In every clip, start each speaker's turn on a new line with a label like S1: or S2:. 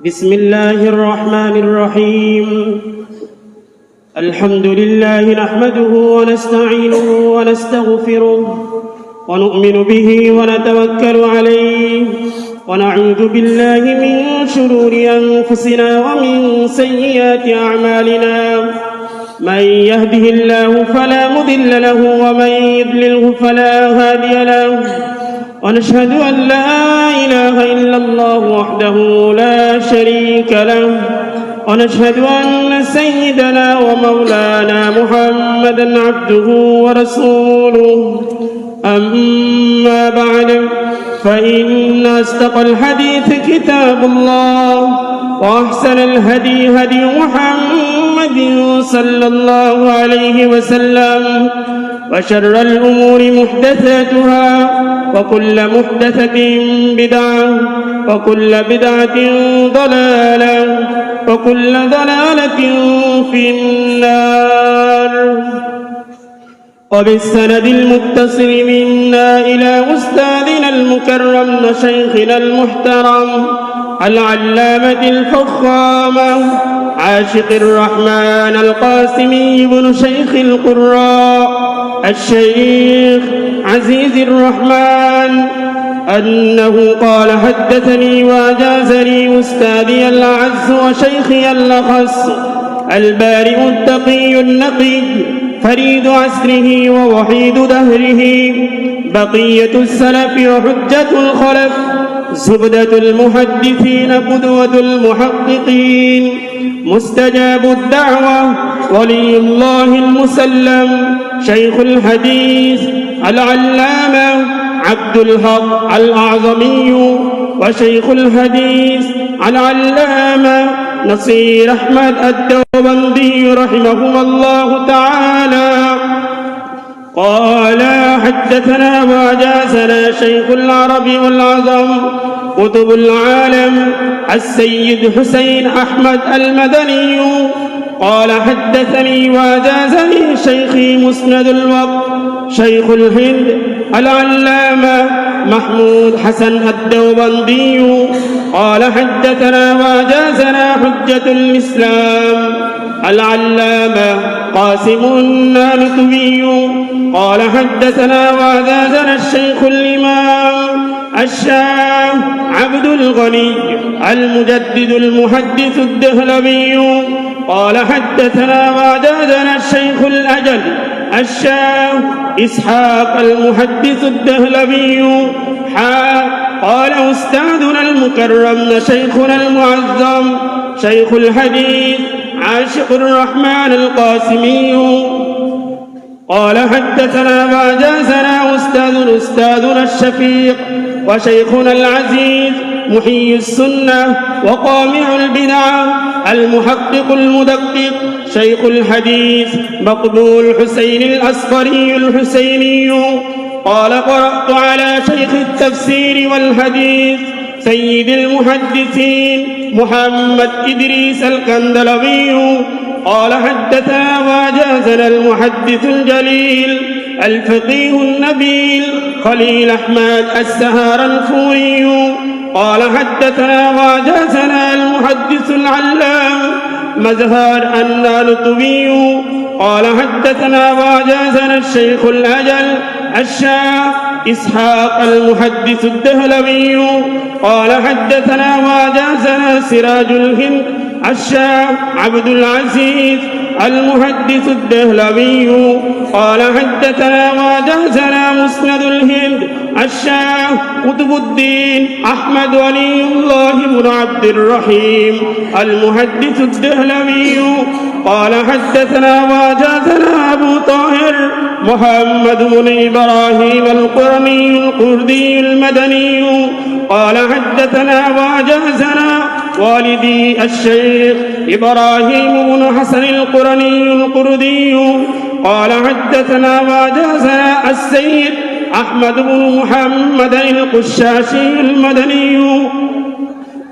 S1: بسم الله الرحمن الرحيم. الحمد لله نحمده ونستعينه ونستغفره ونؤمن به ونتوكل عليه ونعوذ بالله من شرور أنفسنا ومن سيئات أعمالنا. من يهده الله فلا مضل له ومن يضلله فلا هادي له. ونشهد أن لا إله إلا الله وحده لا شريك له. ونشهد أن سيدنا ومولانا محمدًا عبده ورسوله. أما بعد فإن أصدق الحديث كتاب الله وأحسن الهدي هدي محمد صلى الله عليه وسلم وشر الأمور محدثاتها وكل محدثة بدعة وكل بدعة ضلالة وكل ضلالة في النار. وبالسند المتصل منا إلى أستاذنا المكرم شيخنا المحترم العلامة الفخامة عاشق الرحمن القاسمي بن شيخ القراء الشيخ عزيز الرحمن أنه قال: حدثني وأجازني أستاذي الأعز وشيخي الأخص البارئ التقي النقي فريد عصره ووحيد دهره بقية السلف وحجة الخلف زبدة المحدثين قدوة المحققين مستجاب الدعوة ولي الله المسلم شيخ الحديث العلامة عبد الحق الأعظمي وشيخ الحديث العلامة نصير أحمد الدوبندي رحمهما الله تعالى قال: حدثنا وأجازنا شيخ العرب والعظم قطب العالم السيد حسين أحمد المدني قال: حدثني وأجازني شيخي مسند الوقت شيخ الهند العلامة محمود حسن الدوبندي قال: حدثنا وأجازنا حجة الإسلام العلامة قاسم النانوتي قال: حدثنا وأجازنا الشيخ الإمام الشام عبد الغني المجدد المحدث الدهلوي قال: حدثنا وأجازنا الشيخ الأجل الشام إسحاق المحدث الدهلوي قال: أستاذنا المكرم شيخنا المعظم شيخ الحديث عاشق الرحمن القاسمي قال: حدثنا وأجازنا أستاذنا الشفيق وشيخنا العزيز محيي السنة وقامع البدعة المحقق المدقق شيخ الحديث مقبول حسين الأصفري الحسيني قال: قرأت على شيخ التفسير والحديث سيد المحدثين محمد إدريس القندلوي قال: حدثنا وأجازنا المحدث الجليل الفقيه النبيل خليل أحمد السهارنفوري قال: حدثنا وأجازنا المحدث العلام مزهر النانوتي قال: حدثنا وأجازنا الشيخ الأجل الشاه إسحاق المحدث الدهلوي قال: حدثنا وأجازنا سراج الهند الشاه عبد العزيز المحدث الدهلوي قال: حدثنا وأجازنا مسند الهند الشاه قطب الدين أحمد ولي الله بن عبد الرحيم المحدث الدهلوي قال: حدثنا وأجازنا أبو طاهر محمد بن إبراهيم القرني القردي المدني قال: حدثنا وأجازنا والدي الشيخ إبراهيم بن حسن القرني القردي قال: حدثنا وأجازنا السيد أحمد بن محمد القشاشي المدني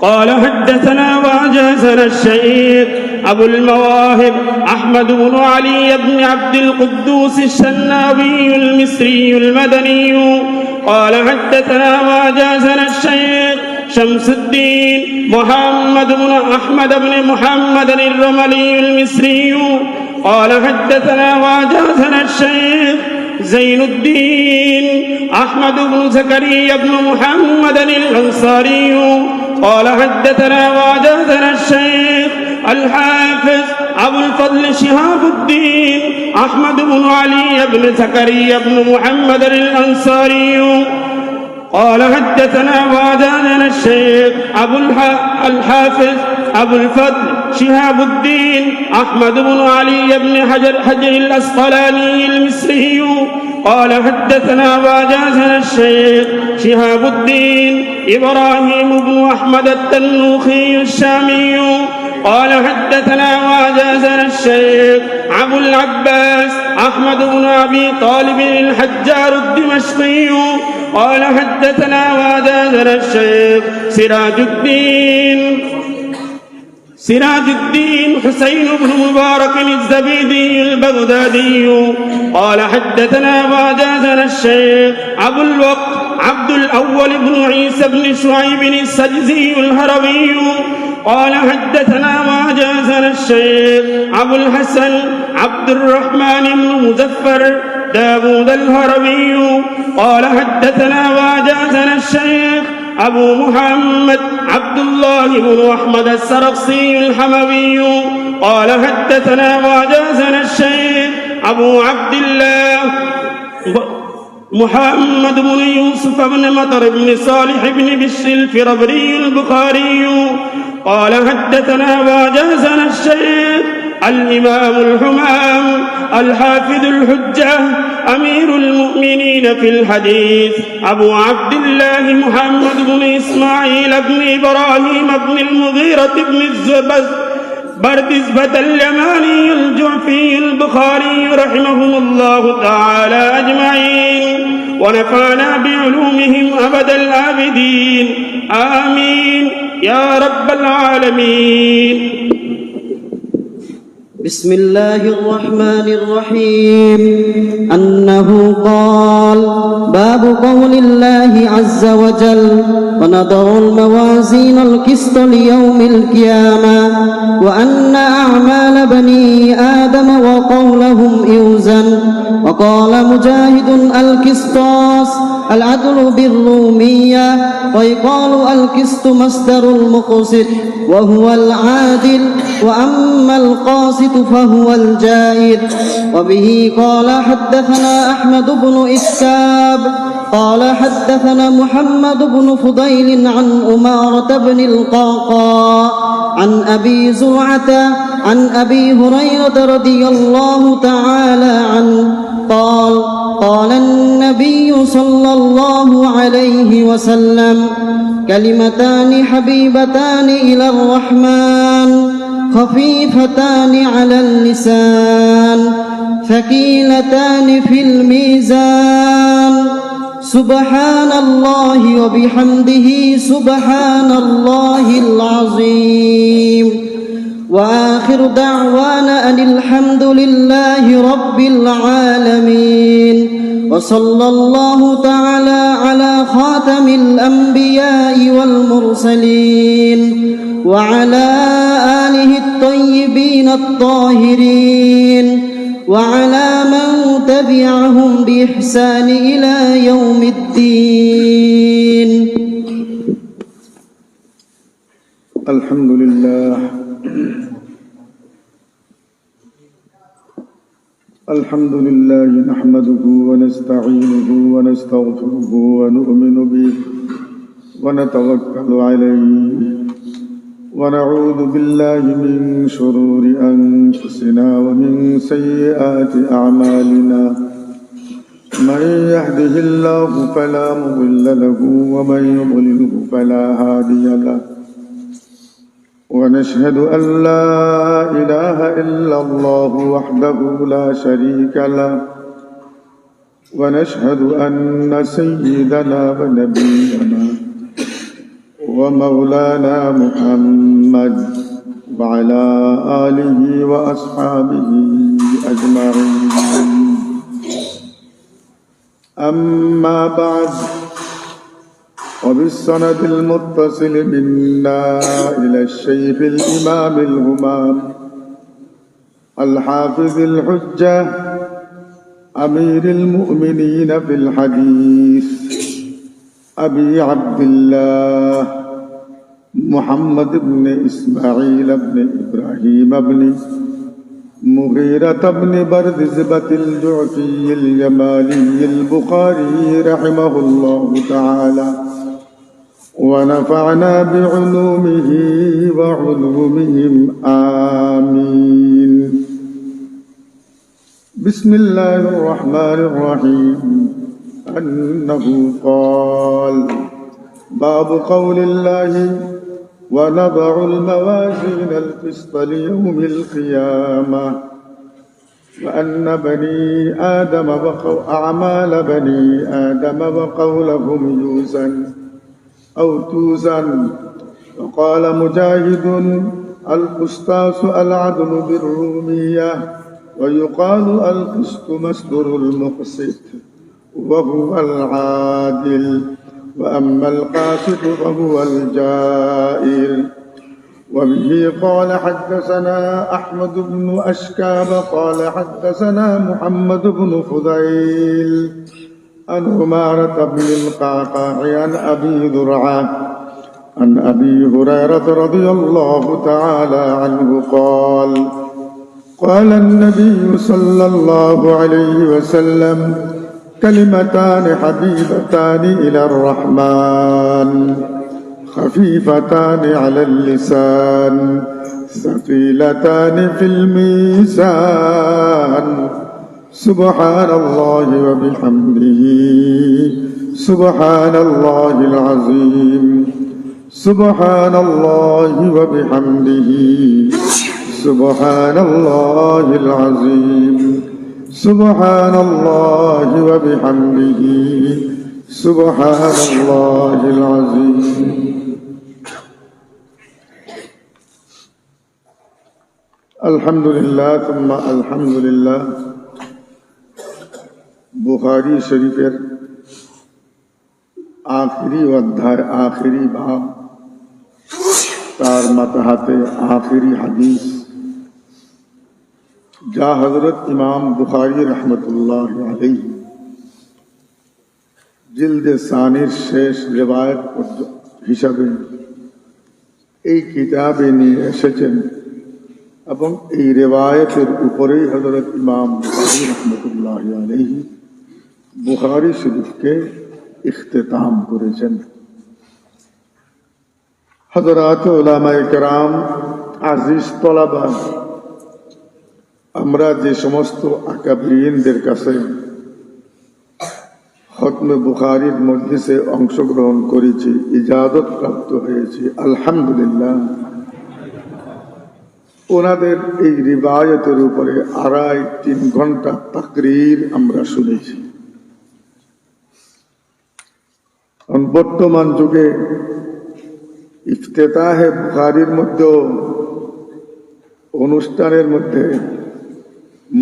S1: قال: حدثنا وأجازنا الشيخ أبو المواهب أحمد بن علي بن عبد القدوس الشناوي المصري المدني قال: حدثنا وأجازنا الشيخ شمس الدين محمد بن أحمد بن محمد الرملي المصري قال حدثنا وأجازنا الشيخ زين الدين أحمد بن زكريا بن محمد الأنصاري قال حدثنا وأجازنا الشيخ الحافظ أبو الفضل شهاب الدين أحمد بن علي بن زكريا بن محمد الأنصاري قال حدثنا وأجازنا الشيخ الحافظ أبو الفضل شهاب الدين أحمد بن علي بن حجر الأسقلاني المصري قال حدثنا وأجازنا الشيخ شهاب الدين إبراهيم بن أحمد التنوخي الشامي قال حدثنا وأجازنا الشيخ أبو العباس أحمد بن أبي طالب الحجار الدمشقي قال حدثنا وأجازنا الشيخ سراج الدين حسين بن مبارك الزبيدي البغدادي قال حدثنا وأجازنا الشيخ أبو الوقت عبد الأول بن عيسى بن شعيب السجزي الهروي قال حدثنا وأجازنا الشيخ أبو الحسن عبد الرحمن بن مزفر داود الهروي قال حدثنا وأجازنا الشيخ أبو محمد عبد الله بن أحمد السرقسي الحموي قال حدثنا وأجازنا الشيخ أبو عبد الله محمد بن يوسف بن مطر بن صالح بن بشر الفربري البخاري قال حدثنا وأجازنا الشيخ الإمام الحمام الحافظ الحجة أمير المؤمنين في الحديث أبو عبد الله محمد بن إسماعيل بن إبراهيم بن المغيرة بن بردزبة اليماني الجعفي البخاري رحمهم الله تعالى أجمعين ونفعنا بعلومهم أبد الآبدين آمين يا رب العالمين.
S2: بسم الله الرحمن الرحيم. أنه قال: باب قول الله عز وجل: ونضع الموازين القسط ليوم القيامة وأن أعمال بني آدم وقولهم يوزن. وقال مجاهد: القسطاس العدل بالرومية، ويقال القسط مصدر المقسط وهو العادل، وأما القاسط فهو الجائر. وبه قال حدثنا أحمد بن إسكاب قال حدثنا محمد بن فضيل عن أمارة بن القعقاع عن أبي زرعة عن أبي هريرة رضي الله تعالى عنه قال: قال النبي صلى الله عليه وسلم: كلمتان حبيبتان إلى الرحمن خفيفتان على اللسان ثقيلتان في الميزان، سبحان الله وبحمده سبحان الله العظيم. وآخر دعوانا أن الحمد لله رب العالمين. وصلى الله تعالى على خاتم الأنبياء والمرسلين وعلى آله الطيبين الطاهرين وعلى من تبعهم بإحسان إلى يوم الدين.
S3: الحمد لله. الحمد لله نحمده ونستعينه ونستغفره ونؤمن به ونتوكل عليه ونعوذ بالله من شرور أنفسنا ومن سيئات أعمالنا. من يهده الله فلا مضل له ومن يضلله فلا هادي له. ونشهد أن لا إله إلا الله وحده لا شريك له. ونشهد أن سيدنا ونبينا ومولانا محمد وعلى آله وأصحابه أجمعين. أما بعد، وبالسند المتصل منا إلى الشيخ الإمام الهمام الحافظ الحجة أمير المؤمنين في الحديث أبي عبد الله محمد بن إسماعيل بن إبراهيم بن مغيرة بن بردزبة الجعفي اليماني البخاري رحمه الله تعالى ونفعنا بعلومه وعلومهم آمين. بسم الله الرحمن الرحيم. أنه قال: باب قول الله: ونضع الموازين القسط ليوم القيامة وأن بني آدم بقوا أعمال بني آدم وقولهم يوزن أو توزن. وقال مجاهد: القسطاس العدل بالرومية، ويقال القسط مصدر المقسط وهو العادل، وأما القاسط فهو الجائر. وبه قال حدثنا أحمد بن أشكاب قال حدثنا محمد بن فضيل عن عمارة بن القعقاع عن أبي ذرعة عن أبي هريرة رضي الله تعالى عنه قال: قال النبي صلى الله عليه وسلم: كلمتان حبيبتان إلى الرحمن خفيفتان على اللسان ثقيلتان في الميزان سبحان الله وبحمده سبحان الله العظيم سبحان الله وبحمده سبحان الله العظيم سبحان الله وبحمده سبحان الله العظيم. الحمد لله ثم الحمد لله. बुखारी शरीफের आखिरी अध्याय आखिरी बाब तार मतहाते आखिरी हदीस যা হযরত ইমাম বুখারী রাহমাতুল্লাহ আলাইহি জিলদে সানির শেষ রিওয়ায়াত হিসাবে এই কিতাবে নিয়ে এসেছেন এবং এই রিওয়ায়াতের উপরেই হযরত ইমাম বুখারী রাহমাতুল্লাহ আলাইহি বুখারী শরীফকে ইখতিতাম করেছেন। হযরত উলামায়ে কেরাম, আজিজ তলাবা, আমরা যে সমস্ত আকাবিরিনদের কাছে খতমে বুখারীর মজলিসে অংশগ্রহণ করেছি, ইজাজত প্রাপ্ত হয়েছি, আলহামদুলিল্লাহ, ওনাদের এই রিওয়ায়াতের উপরে 2.5-3 ঘন্টা তাকরীর আমরা শুনেছি। বর্তমান যুগে ইফতেতাহে বুখারীর মধ্যেও অনুষ্ঠানের মধ্যে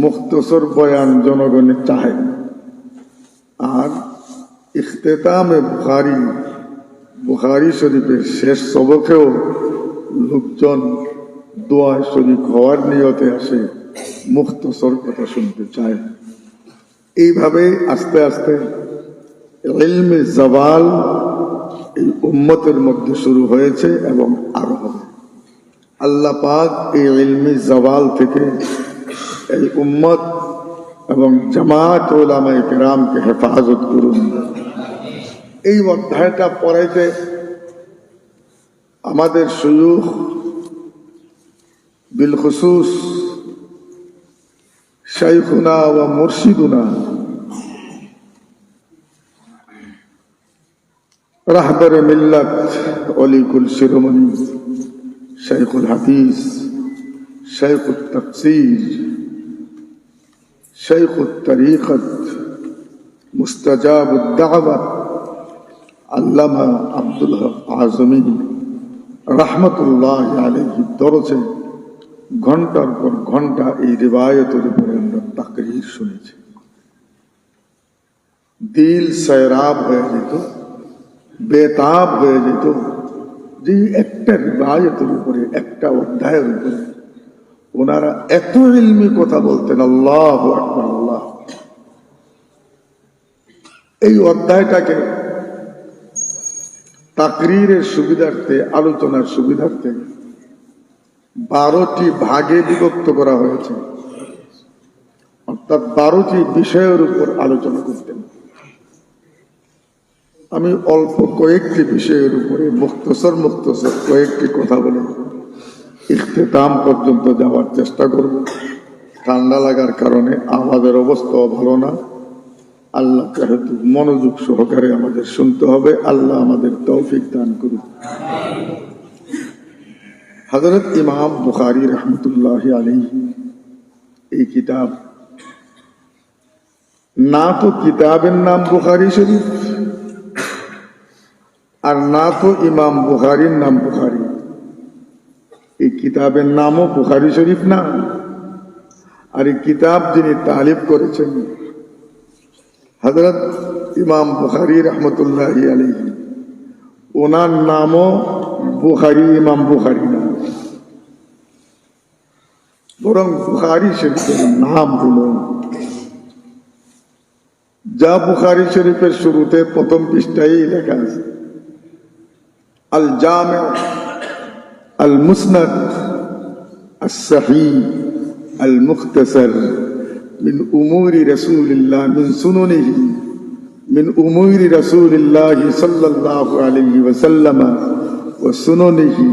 S3: মুখতসর বয়ান জনগণে চায়, আর ইখতিতামে বুখারী শরীফের শেষ সবকেও লোকজন দোয়ায় শরীক হওয়ার নিয়তে আসে, মুখতসর কথা শুনতে চায়। এইভাবে আস্তে আস্তে ইলমে জাওয়াল এই উম্মতের মধ্যে শুরু হয়েছে এবং আরো হবে। আল্লাহ পাক এই ইলমে জাওয়াল থেকে এই উম্মত এবং জামাত উলামায়ে কেরামকে হেফাজত করুন। এই অধ্যায়টা পড়াইতে আমাদের শায়খ বিলখুসুস শাইখুনা ওয়া মুরশিদুনা রাহবার মিল্লাত ওলিকুল শিরোমণি শাইখুল হাদিস শাইখুত তাফসীর শাইখুত তরিকত মুস্তাজাবুদ দাওয়াত আল্লামা আব্দুল হক আজমি রাহমাতুল্লাহি আলাইহি দরজে ঘন্টার পর ঘন্টা এই রিওয়ায়াতের উপরে আমরা তাকরীর শুনেছি। দিল সয়রাব হয়ে যেত বেতাব হয়ে যেত যে একটা রিবায়তের উপরে, একটা অধ্যায়ের উপরে ওনারা এত ইলমি কথা বলতেন। আল্লাহু আকবার, আল্লাহ। এই অধ্যায়টাকে তাকরীরের সুবিধার্থে, আলোচনার সুবিধার্থে 12টি ভাগে বিভক্ত করা হয়েছে, অর্থাৎ 12টি বিষয়ের উপর আলোচনা করতেন। আমি অল্প কয়েকটি বিষয়ের উপরে মুখতসর কয়েকটি কথা বলে ইখতিতাম পর্যন্ত যাওয়ার চেষ্টা করব। ঠান্ডা লাগার কারণে আমাদের অবস্থাও ভালো না। আল্লাহ যেহেতু মনোযোগ সহকারে আমাদের শুনতে হবে, আল্লাহ আমাদের তৌফিক দান করুন। হযরত ইমাম বুখারী রহমতুল্লাহি আলাইহি এই কিতাব, না তো কিতাবের নাম বুখারী শরীফ, আর না তো ইমাম বুখারীর নাম বুখারী। এই কিতাবের নামও বুখারী শরীফ না। আর এই কিতাব যিনি তালিফ করেছেন হযরত ইমাম বুখারী রহমতুল্লাহি আলাইহি, ওনার নামও বুখারী, ইমাম বুখারী না, বরং বুখারী শরীফের নাম হলো, যা বুখারী শরীফের শুরুতে প্রথম পৃষ্ঠায় লেখা আছে, আল জামি আল মুসনাদ আস সহিহ আল মুখতাসার মিন উমুরি রাসূলিল্লাহ মিন সুনানিহি মিন উমুরি রাসূলিল্লাহ সাল্লাল্লাহু আলাইহি ওয়াসাল্লাম ওয়া সুনানিহি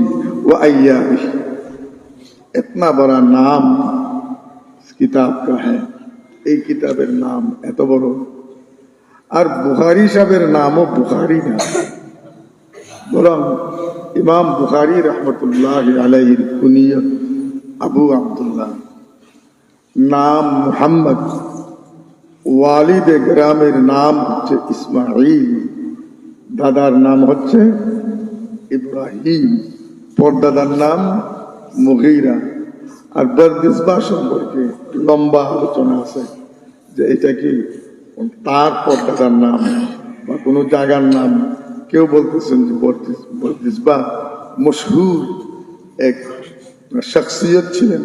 S3: ওয়া আইয়ামিহি। इतना बड़ा नाम इस किताब का है। এই কিতাবের নাম এত বড়। আর বুখারী সাহেবের নামও বুখারী না, বরং ইমাম বুখারী রহমতুল্লাহ আলাইহির কুনিয়ত আবু আব্দুল্লাহ, নাম মুহাম্মদ, ওয়ালিদে গ্রামের নাম হচ্ছে ইসমাইল, দাদার নাম হচ্ছে ইব্রাহিম, পরদাদার নাম মুগীরা। আর বরদিসবা সম্পর্কে লম্বা আলোচনা আছে যে এটা কি তার পরদাদার নাম বা কোনো জায়গার নাম। কেউ বলতেছেন যে বরদিসবা মশহুর এক শখসিয়ত ছিলেন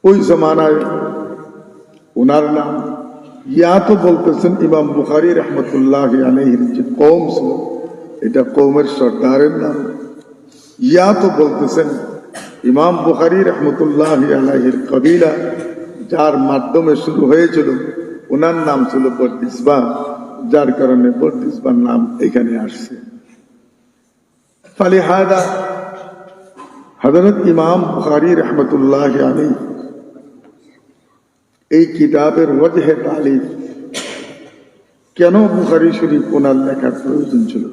S3: ওই জমানায়, ওনার নাম। ইয়া তো বলতেছেন ইমাম বুখারী রহমতুল্লাহ আলাইহির যে কওম ছিল, এটা কওমের সর্দারের নাম। ইয়া তো বলতেছেন ইমাম বুখারী রহমতুল্লাহ আলাইহির কবিলা, যার মাধ্যমে শুরু হয়েছিল, ওনার নাম ছিল বরদিসবা, যার কারণে বরদিসবার নাম এখানে আসছে। ফালিহাদা হযরত ইমাম বুখারী রহমতুল্লাহ আলাইহি এই কিতাবের ওয়াজহে তালিফ, কেন বুখারী শরীফ ওনার লেখার প্রয়োজন ছিল?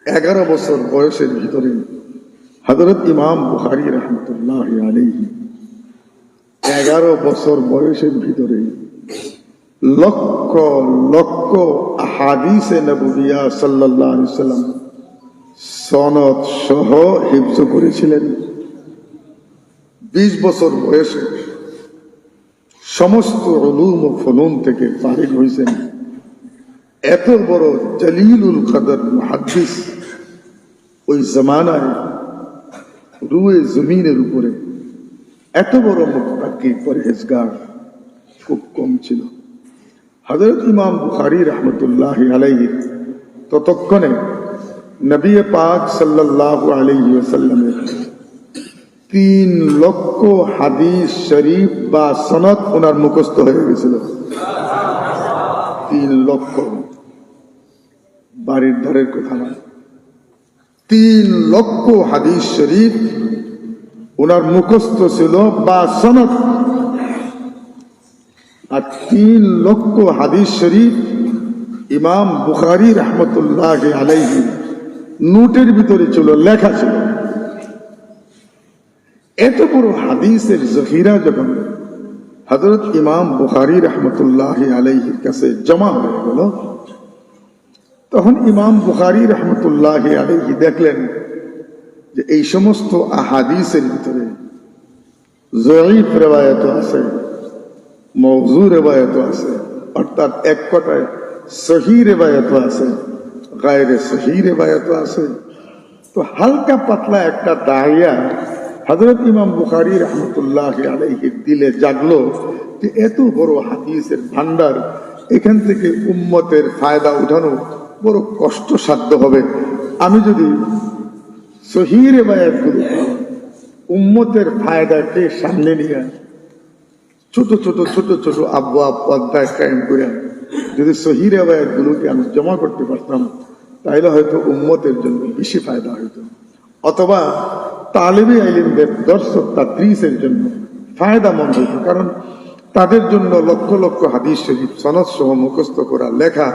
S3: 11 বছর বয়সের ভিতরে হযরত ইমাম বুখারী রহমতুল্লাহ আলাইহি 11 বছর বয়সের ভিতরে লক্ষ লক্ষ আহাদিসে নবুবিয়া সাল্লাল্লাহু আলাইহি ওয়াসাল্লাম সনদ সহ হিফজ করেছিলেন। 20 বছর বয়সে সমস্ত উলুম ও ফুনুন থেকে ফারিগ হয়েছেন। এত বড় জলিলুল কদর মুহাদ্দিস ওই জামানায় রুয়ে জমিনের উপরে এত বড় মুত্তাকি পরহেজগার খুব কম ছিল। হযরত ইমাম বুখারী রহমতুল্লাহ আলাইহি ততক্ষণে নবী পাক সাল্লাল্লাহু আলাইহি ওয়াসাল্লামের 3 লক্ষ হাদিস শরীফ বা সনদ ওনার মুখস্থ হয়ে গেছিল। 3 লক্ষ, বাড়ির ধারের কথা না। 3 লক্ষ হাদিস শরীফ ওনার মুখস্থ ছিল বা সনদ। আর 3 লক্ষ হাদিস শরীফ ইমাম বুখারী রহমতুল্লাহ আলাইহি নোটের ভিতরে ছিল, লেখা ছিল। এত বড় হাদিসের জখিরা যখন হযরত ইমাম বুখারী রহমতুল্লাহ আলাইহির কাছে জমা হয়ে গেল, তখন ইমাম বুখারী রহমতুল্লাহ আলাইহি দেখলেন যে এই সমস্ত আহাদিসের ভিতরে যঈফ রিওয়ায়াত আছে, মওযু রিওয়ায়াত আছে, অর্থাৎ এক কথায় সহি রেবায়ত আছে, গায়রে সহি রেবায়ত আছে। তো হালকা পাতলা একটা দাঁড়িয়া হযরত ইমাম বুখারী রাহমাতুল্লাহ আলাইহির দিলে জাগলো যে এত বড় হাদিসের ভান্ডার, এখান থেকে উম্মতের ফায়দা উঠানো বড় কষ্টসাধ্য হবে। আমি যদি সহি রেবায়াতগুলো উম্মতের ফায়দাকে সামনে নিয়ে ছোট ছোট ছোট ছোট আবওয়াব অধ্যায় কায়েম করে যদি সহি রেবায়াতগুলোকে আমি জমা করতে পারতাম, তাহলে হয়তো উম্মতের জন্য বেশি ফায়দা হইতো, অথবা তালিবি ইলমদের দর্শক তাদরিসের জন্য ফায়দামন্দ হইতো। কারণ তাদের জন্য লক্ষ লক্ষ হাদিস শরীফ সনদ সহ মুখস্থ করা, লেখা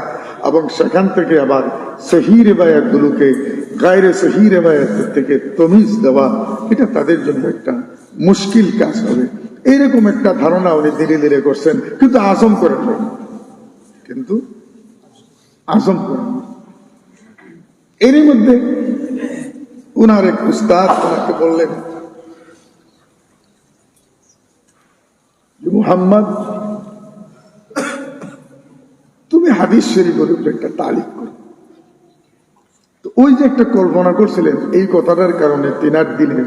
S3: এবং সেখান থেকে আবার সহি রেবায়াতগুলোকে গায়রে সহি রেবায়াত থেকে তমিজ দেওয়া, এটা তাদের জন্য একটা মুশকিল কাজ হবে। এইরকম একটা ধারণা উনি ধীরে ধীরে করছেন, কিন্তু আজম করেন নাই, কিন্তু আজম করেন। এরই মধ্যে উনার এক উস্তাদ তাকে বললেন, মুহাম্মদ, তুমি হাদিস শরীফের উপরে একটা তালিক করো। তো ওই যে একটা কল্পনা করছিলেন, এই কথাটার কারণে তিনার দিনে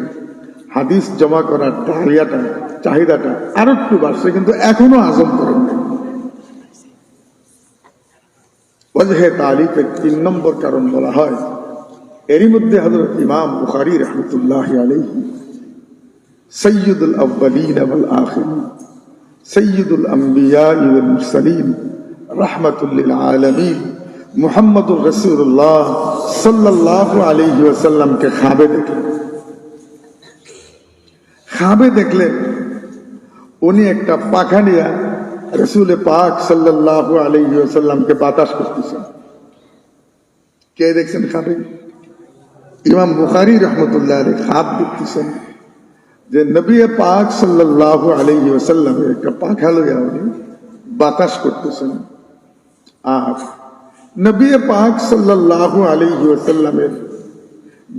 S3: হাদিস জমা করার চাহিদাটা আরো একটু বাড়ছে, কিন্তু এখনো আজম করেন নাই। ওয়াজহে তালিকের 3 নম্বর কারণ বলা হয়, এরই মধ্যে হযরত ইমাম বুখারী রাহমাতুল্লাহ আলাইহি সাইয়্যিদুল আউয়ালিন ওয়াল আখিরিন, সাইয়্যিদুল আম্বিয়া ওয়াল মুরসালিন, রাহমাতুল লিল আলামিন মুহাম্মদুর রাসূলুল্লাহ সাল্লাল্লাহু আলাইহি ওয়াসাল্লামকে খাবে দেখলেন উনি একটা পাখা নিয়ে রাসূল পাক সাল্লাল্লাহু আলাইহি ওয়াসাল্লামকে বাতাস করতেছেন। কে দেখছেন খাবে? ইমাম বুখারী রাহমাতুল্লাহ আলাইহি খাব দেখতেছেন যে নবী পাক সাল্লাল্লাহু আলাইহি ওয়াসাল্লাম একটা পাখা লইয়া উনি বাতাস করতেছেন। আর নবী পাক সাল্লাল্লাহু আলাইহি ওয়াসাল্লামের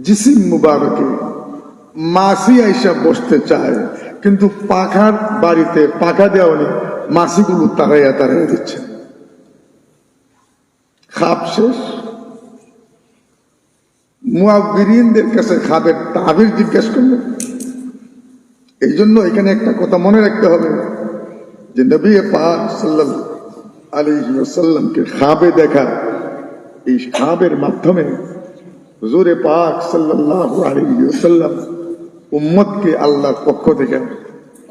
S3: জিসিম মুবারকে মাসি আইসা বসতে চায়, কিন্তু পাখার বাড়িতে পাখা দেওয়া উনি মাসিগুলো তারাইয়া দিচ্ছেন। খাব শেষ। মুআব্বিরিনদের কাছে খাবের তাবির জিজ্ঞেস করলেন। এই জন্য এখানে একটা কথা মনে রাখতে হবে যে নবী পাক সাল্লাল্লাহু আলাইহি ওয়াসাল্লামকে খাবে দেখা, এই খাবের মাধ্যমে হুজুর পাক সাল্লাল্লাহু আলাইহি ওয়াসাল্লাম উম্মতকে আল্লাহর পক্ষ থেকে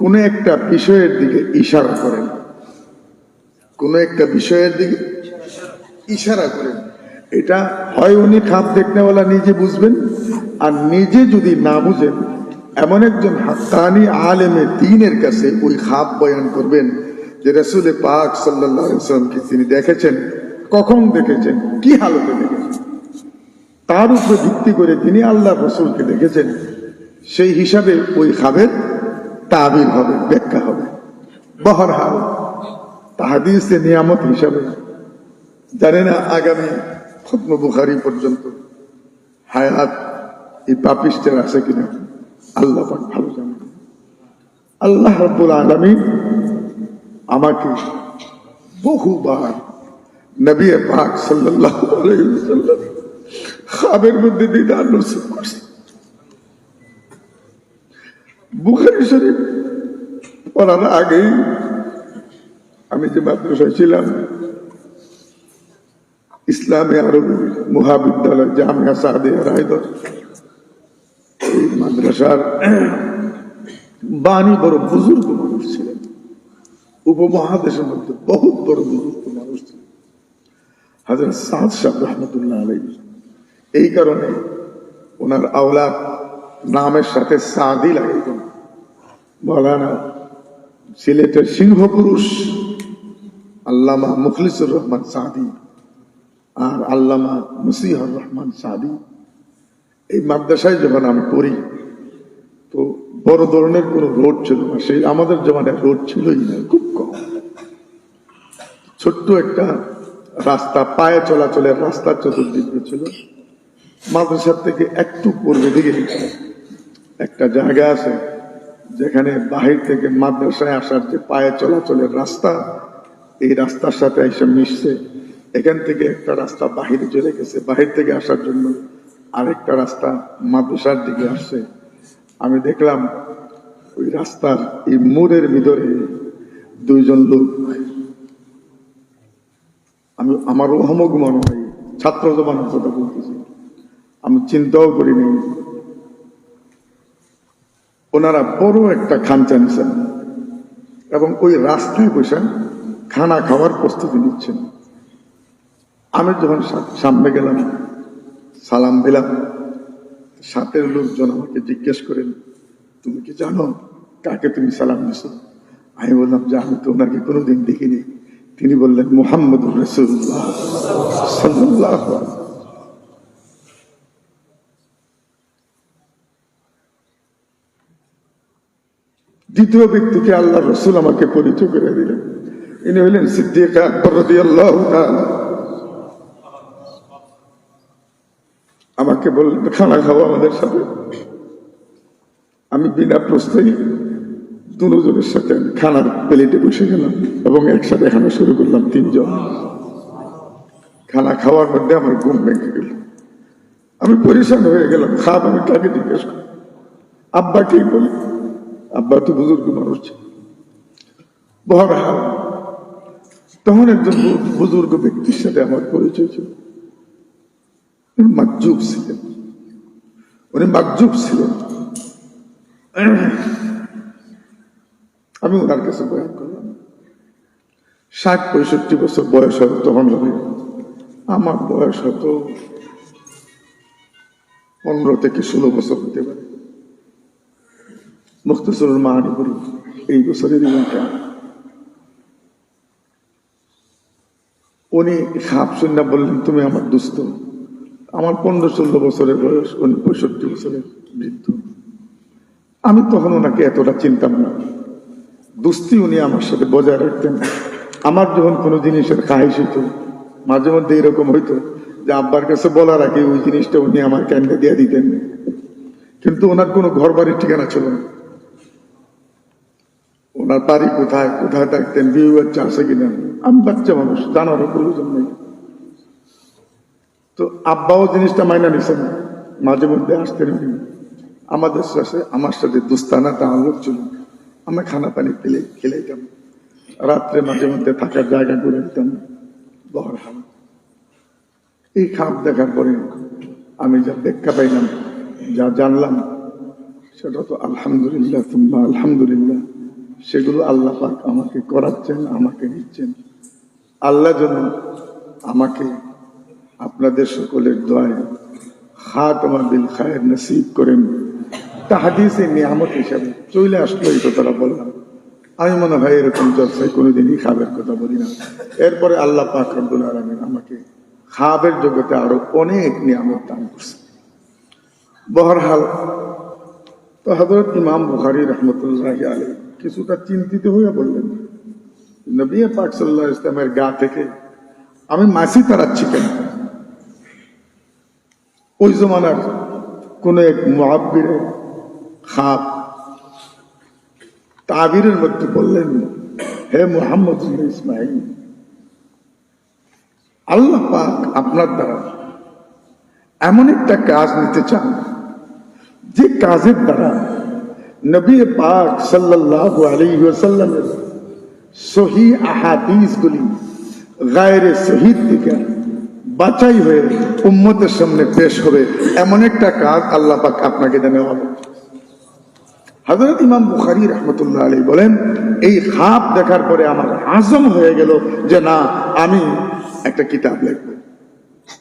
S3: কোন একটা বিষয়ের দিকে ইশারা করেন, কোন একটা বিষয়ের দিকে ইশারা করেন। এটা হয় উনি খাব দেখনেওয়ালা নিজে বুঝবেন, আর নিজে যদি না বুঝেন এমন একজন হাক্কানি আলেমে দ্বীনের কাছে ওই খাব বয়ান করবেন যে রাসূল পাক সাল্লাল্লাহু আলাইহি ওয়াসাল্লামকে তিনি দেখেছেন, কখন দেখেছেন, কি হালতে দেখেছেন, তার উপরে ভিত্তি করে তিনি আল্লাহ রাসূলকে দেখেছেন, সেই হিসাবে ওই খাবের তাবির হবে, ব্যাখ্যা হবে। বহরহাল হাদিসে নিয়ামত হিসাবে জানে না আগামী খতম বুখারী পর্যন্ত হায়াত এই পাপিষ্টের আছে কিনা আল্লাহ পাক ভালো জানেন। আল্লাহ রাব্বুল আলামিন আমাকে বহুবার নবী পাক সাল্লাল্লাহু আলাইহি ওয়াসাল্লাম খাবের মধ্যে দিদার নসিব করছে। বুখারী শরীফ পড়ার আগেই আমি যে মাদ্রাসায় ছিলাম, ইসলামী আরবি মহাবিদ্যালয় জামিয়া সাদিয়া রায়দর, এই মাদ্রাসার বাণী বড় বুজুর্গ মানুষ ছিলেন, উপমহাদেশের মধ্যে বহুত বড় বুজুর্গ মানুষ ছিলেন হযরত সাদ সাহেব রাহমাতুল্লাহ আলাইহি। এই কারণে ওনার আওলাদ নামের সাথে সাদি লাগাইতেন। মৌলানা সিলেটের সিংহ পুরুষ আল্লামা মুখলিসুর রহমান সাদি আর আল্লামা মুসিহুর রহমান সাদি, এই মাদ্রাসায় যখন আমি পড়ি তো বড় ধরনের কোন রোড ছিল না, সেই আমাদের জমানায় রোড ছিলই না, খুব কম। ছোট্ট একটা রাস্তা, পায়ে চলাচলের রাস্তা চতুর্দিকে ছিল। মাদ্রাসার থেকে একটু পূর্বে দিকে একটা জায়গা আছে যেখানে বাহির থেকে মাদ্রাসায় আসার যে পায়ে চলাচলের রাস্তা, এই রাস্তার সাথে এসে মিশছে। এখান থেকে একটা রাস্তা বাহিরে চলে গেছে, বাহির থেকে আসার জন্য আরেকটা রাস্তা মাদ্রাসার দিকে আসছে। আমি দেখলাম ওই রাস্তার এই মোড়ের ভিতরে দুইজন লোক, আমি আমার অহমগ মনে হয়, ছাত্র জমানার কথা বলতেছি, আমি চিন্তাও করিনি। ওনারা বড় একটা খাঞ্চা নিছেন এবং ওই রাস্তায় বসে খানা খাওয়ার প্রস্তুতি নিচ্ছেন। আমি যখন সামনে গেলাম, সালাম দিলাম, সাথের লোকজন আমাকে জিজ্ঞেস করেন, তুমি কি জানো কাকে তুমি সালাম দিছো? আমি বললাম যে আমি তো ওনাকে কোনোদিন দেখিনি। তিনি বললেন, মুহাম্মদুর রাসূলুল্লাহ সাল্লাল্লাহু আলাইহি ওয়াসাল্লাম। দ্বিতীয় ব্যক্তিকে আল্লাহ রসুল আমাকে পরিচয় করে দিলেন, ইনি হলেন সিদ্দিক আকবর রাদিয়াল্লাহু তাআলা। আমাকে বললেন খানা খাওয়া আমাদের সাথে। আমি বিনা প্রশ্নেই দুজনের সাথে খানার প্লেটে বসে গেলাম এবং একসাথে খানা শুরু করলাম, তিনজন। খানা খাওয়ার মধ্যে আমার ঘুম ভেঙে গেল, আমি পরিশান হয়ে গেলাম। খাব আমি কাকে জিজ্ঞেস করি? আব্বাকেই বলি, আব্বা তো বুজুর্গ মানুষ। বহরহাল তখন একজন বুজুর্গ ব্যক্তির সাথে আমার পরিচয় ছিল। মাকজুব ছিলেন, উনি মাকজুব ছিলেন। আমি ওনার কাছে বয়ান করলাম। 60-65 বছর বয়স হবে তখন হবে, আমার বয়স হয়তো 15 থেকে 16 বছর হতে পারে। মুখতাসরুল মাআনি পড়ি এই বছরের ইমামটা। উনি খাপ শুনে বললেন, তুমি আমার দোস্ত। আমার 15-16 বছরের বয়স, উনি 65 বছরের বৃদ্ধ। আমি তখন ওনাকে এতটা চিনতাম না। দোস্তি উনি আমার সাথে বজায় রাখতেন। আমার যখন কোনো জিনিসের খাহিশ হইতো, মাঝে মধ্যে এরকম হইতো যে আব্বার কাছে বলার আগে ওই জিনিসটা উনি আমার ক্যান্ডে দিয়ে দিতেন, কিন্তু ওনার কোনো ঘর বাড়ির ঠিকানা ছিল না। ওনার বাড়ি কোথায় কোথায় থাকতেন, বিয়ে বাচ্চা আছে কিনা, আমি বাচ্চা মানুষ, জানারও প্রয়োজন নেই। তো আব্বাও জিনিসটা মাইনা নিছেন, মাঝে মধ্যে আসতেন আমাদের সাথে, আমার সাথে দোস্তানা তাআল্লুক ছিল। আমি খানা পানি পেলে খেলাইতাম, রাত্রে মাঝে মধ্যে থাকার জায়গা করে দিতাম। বহরহাল এই খাপ দেখার পরে আমি যা ব্যাখ্যা পাইলাম, যা জানলাম, সেটা তো আলহামদুলিল্লাহ তুম্মা আলহামদুলিল্লাহ। সেগুলো আল্লাহ পাক আমাকে করাচ্ছেন, আমাকে নিচ্ছেন। আল্লাহ যেন আমাকে আপনাদের সকলের দোয়ায় খাতমা বিল খায়ের নসিব করেন। তাহাদিসে নিয়ামত হিসাবে চলে আসলো এই কথাটা বললাম। আমি মনে হয় এরকম চর্চায় কোনোদিনই খাবের কথা বলি না। এরপরে আল্লাহ পাক রব্বুল আলামিন আমাকে খাবের জগতে আরো অনেক নিয়ামত দান করছে। বহরহাল তো হযরত ইমাম বুখারী রাহমাতুল্লাহি আলাইহি কিছুটা চিন্তিত হয়ে বললেন, নবী পাক সাল্লাল্লাহু আলাইহি ওয়াসাল্লামের গা থেকে আমি মাছি তাড়াচ্ছি কেন? ওই জমানার কোন এক মুআব্বির খাব তাবিরের মধ্যে বললেন, হে মুহাম্মদ ইবনে ইসমাঈল, আল্লাহ পাক আপনার দ্বারা এমন একটা কাজ নিতে চান যে কাজের দ্বারা নবী পাক সাল্লাল্লাহু আলাইহি ওয়াসাল্লামের সহিহ আহাদিসগুলি গায়রে সহিহ থেকে বাছাই হয়ে উম্মতের সামনে পেশ হবে, এমন একটা কাজ আল্লাহ পাক আপনাকে দেন হবে। হযরত ইমাম বুখারী রাহমাতুল্লাহ আলাইহি বলেন, এই খাব দেখার পরে আমার আজম হয়ে গেল যে না, আমি একটা কিতাব লিখব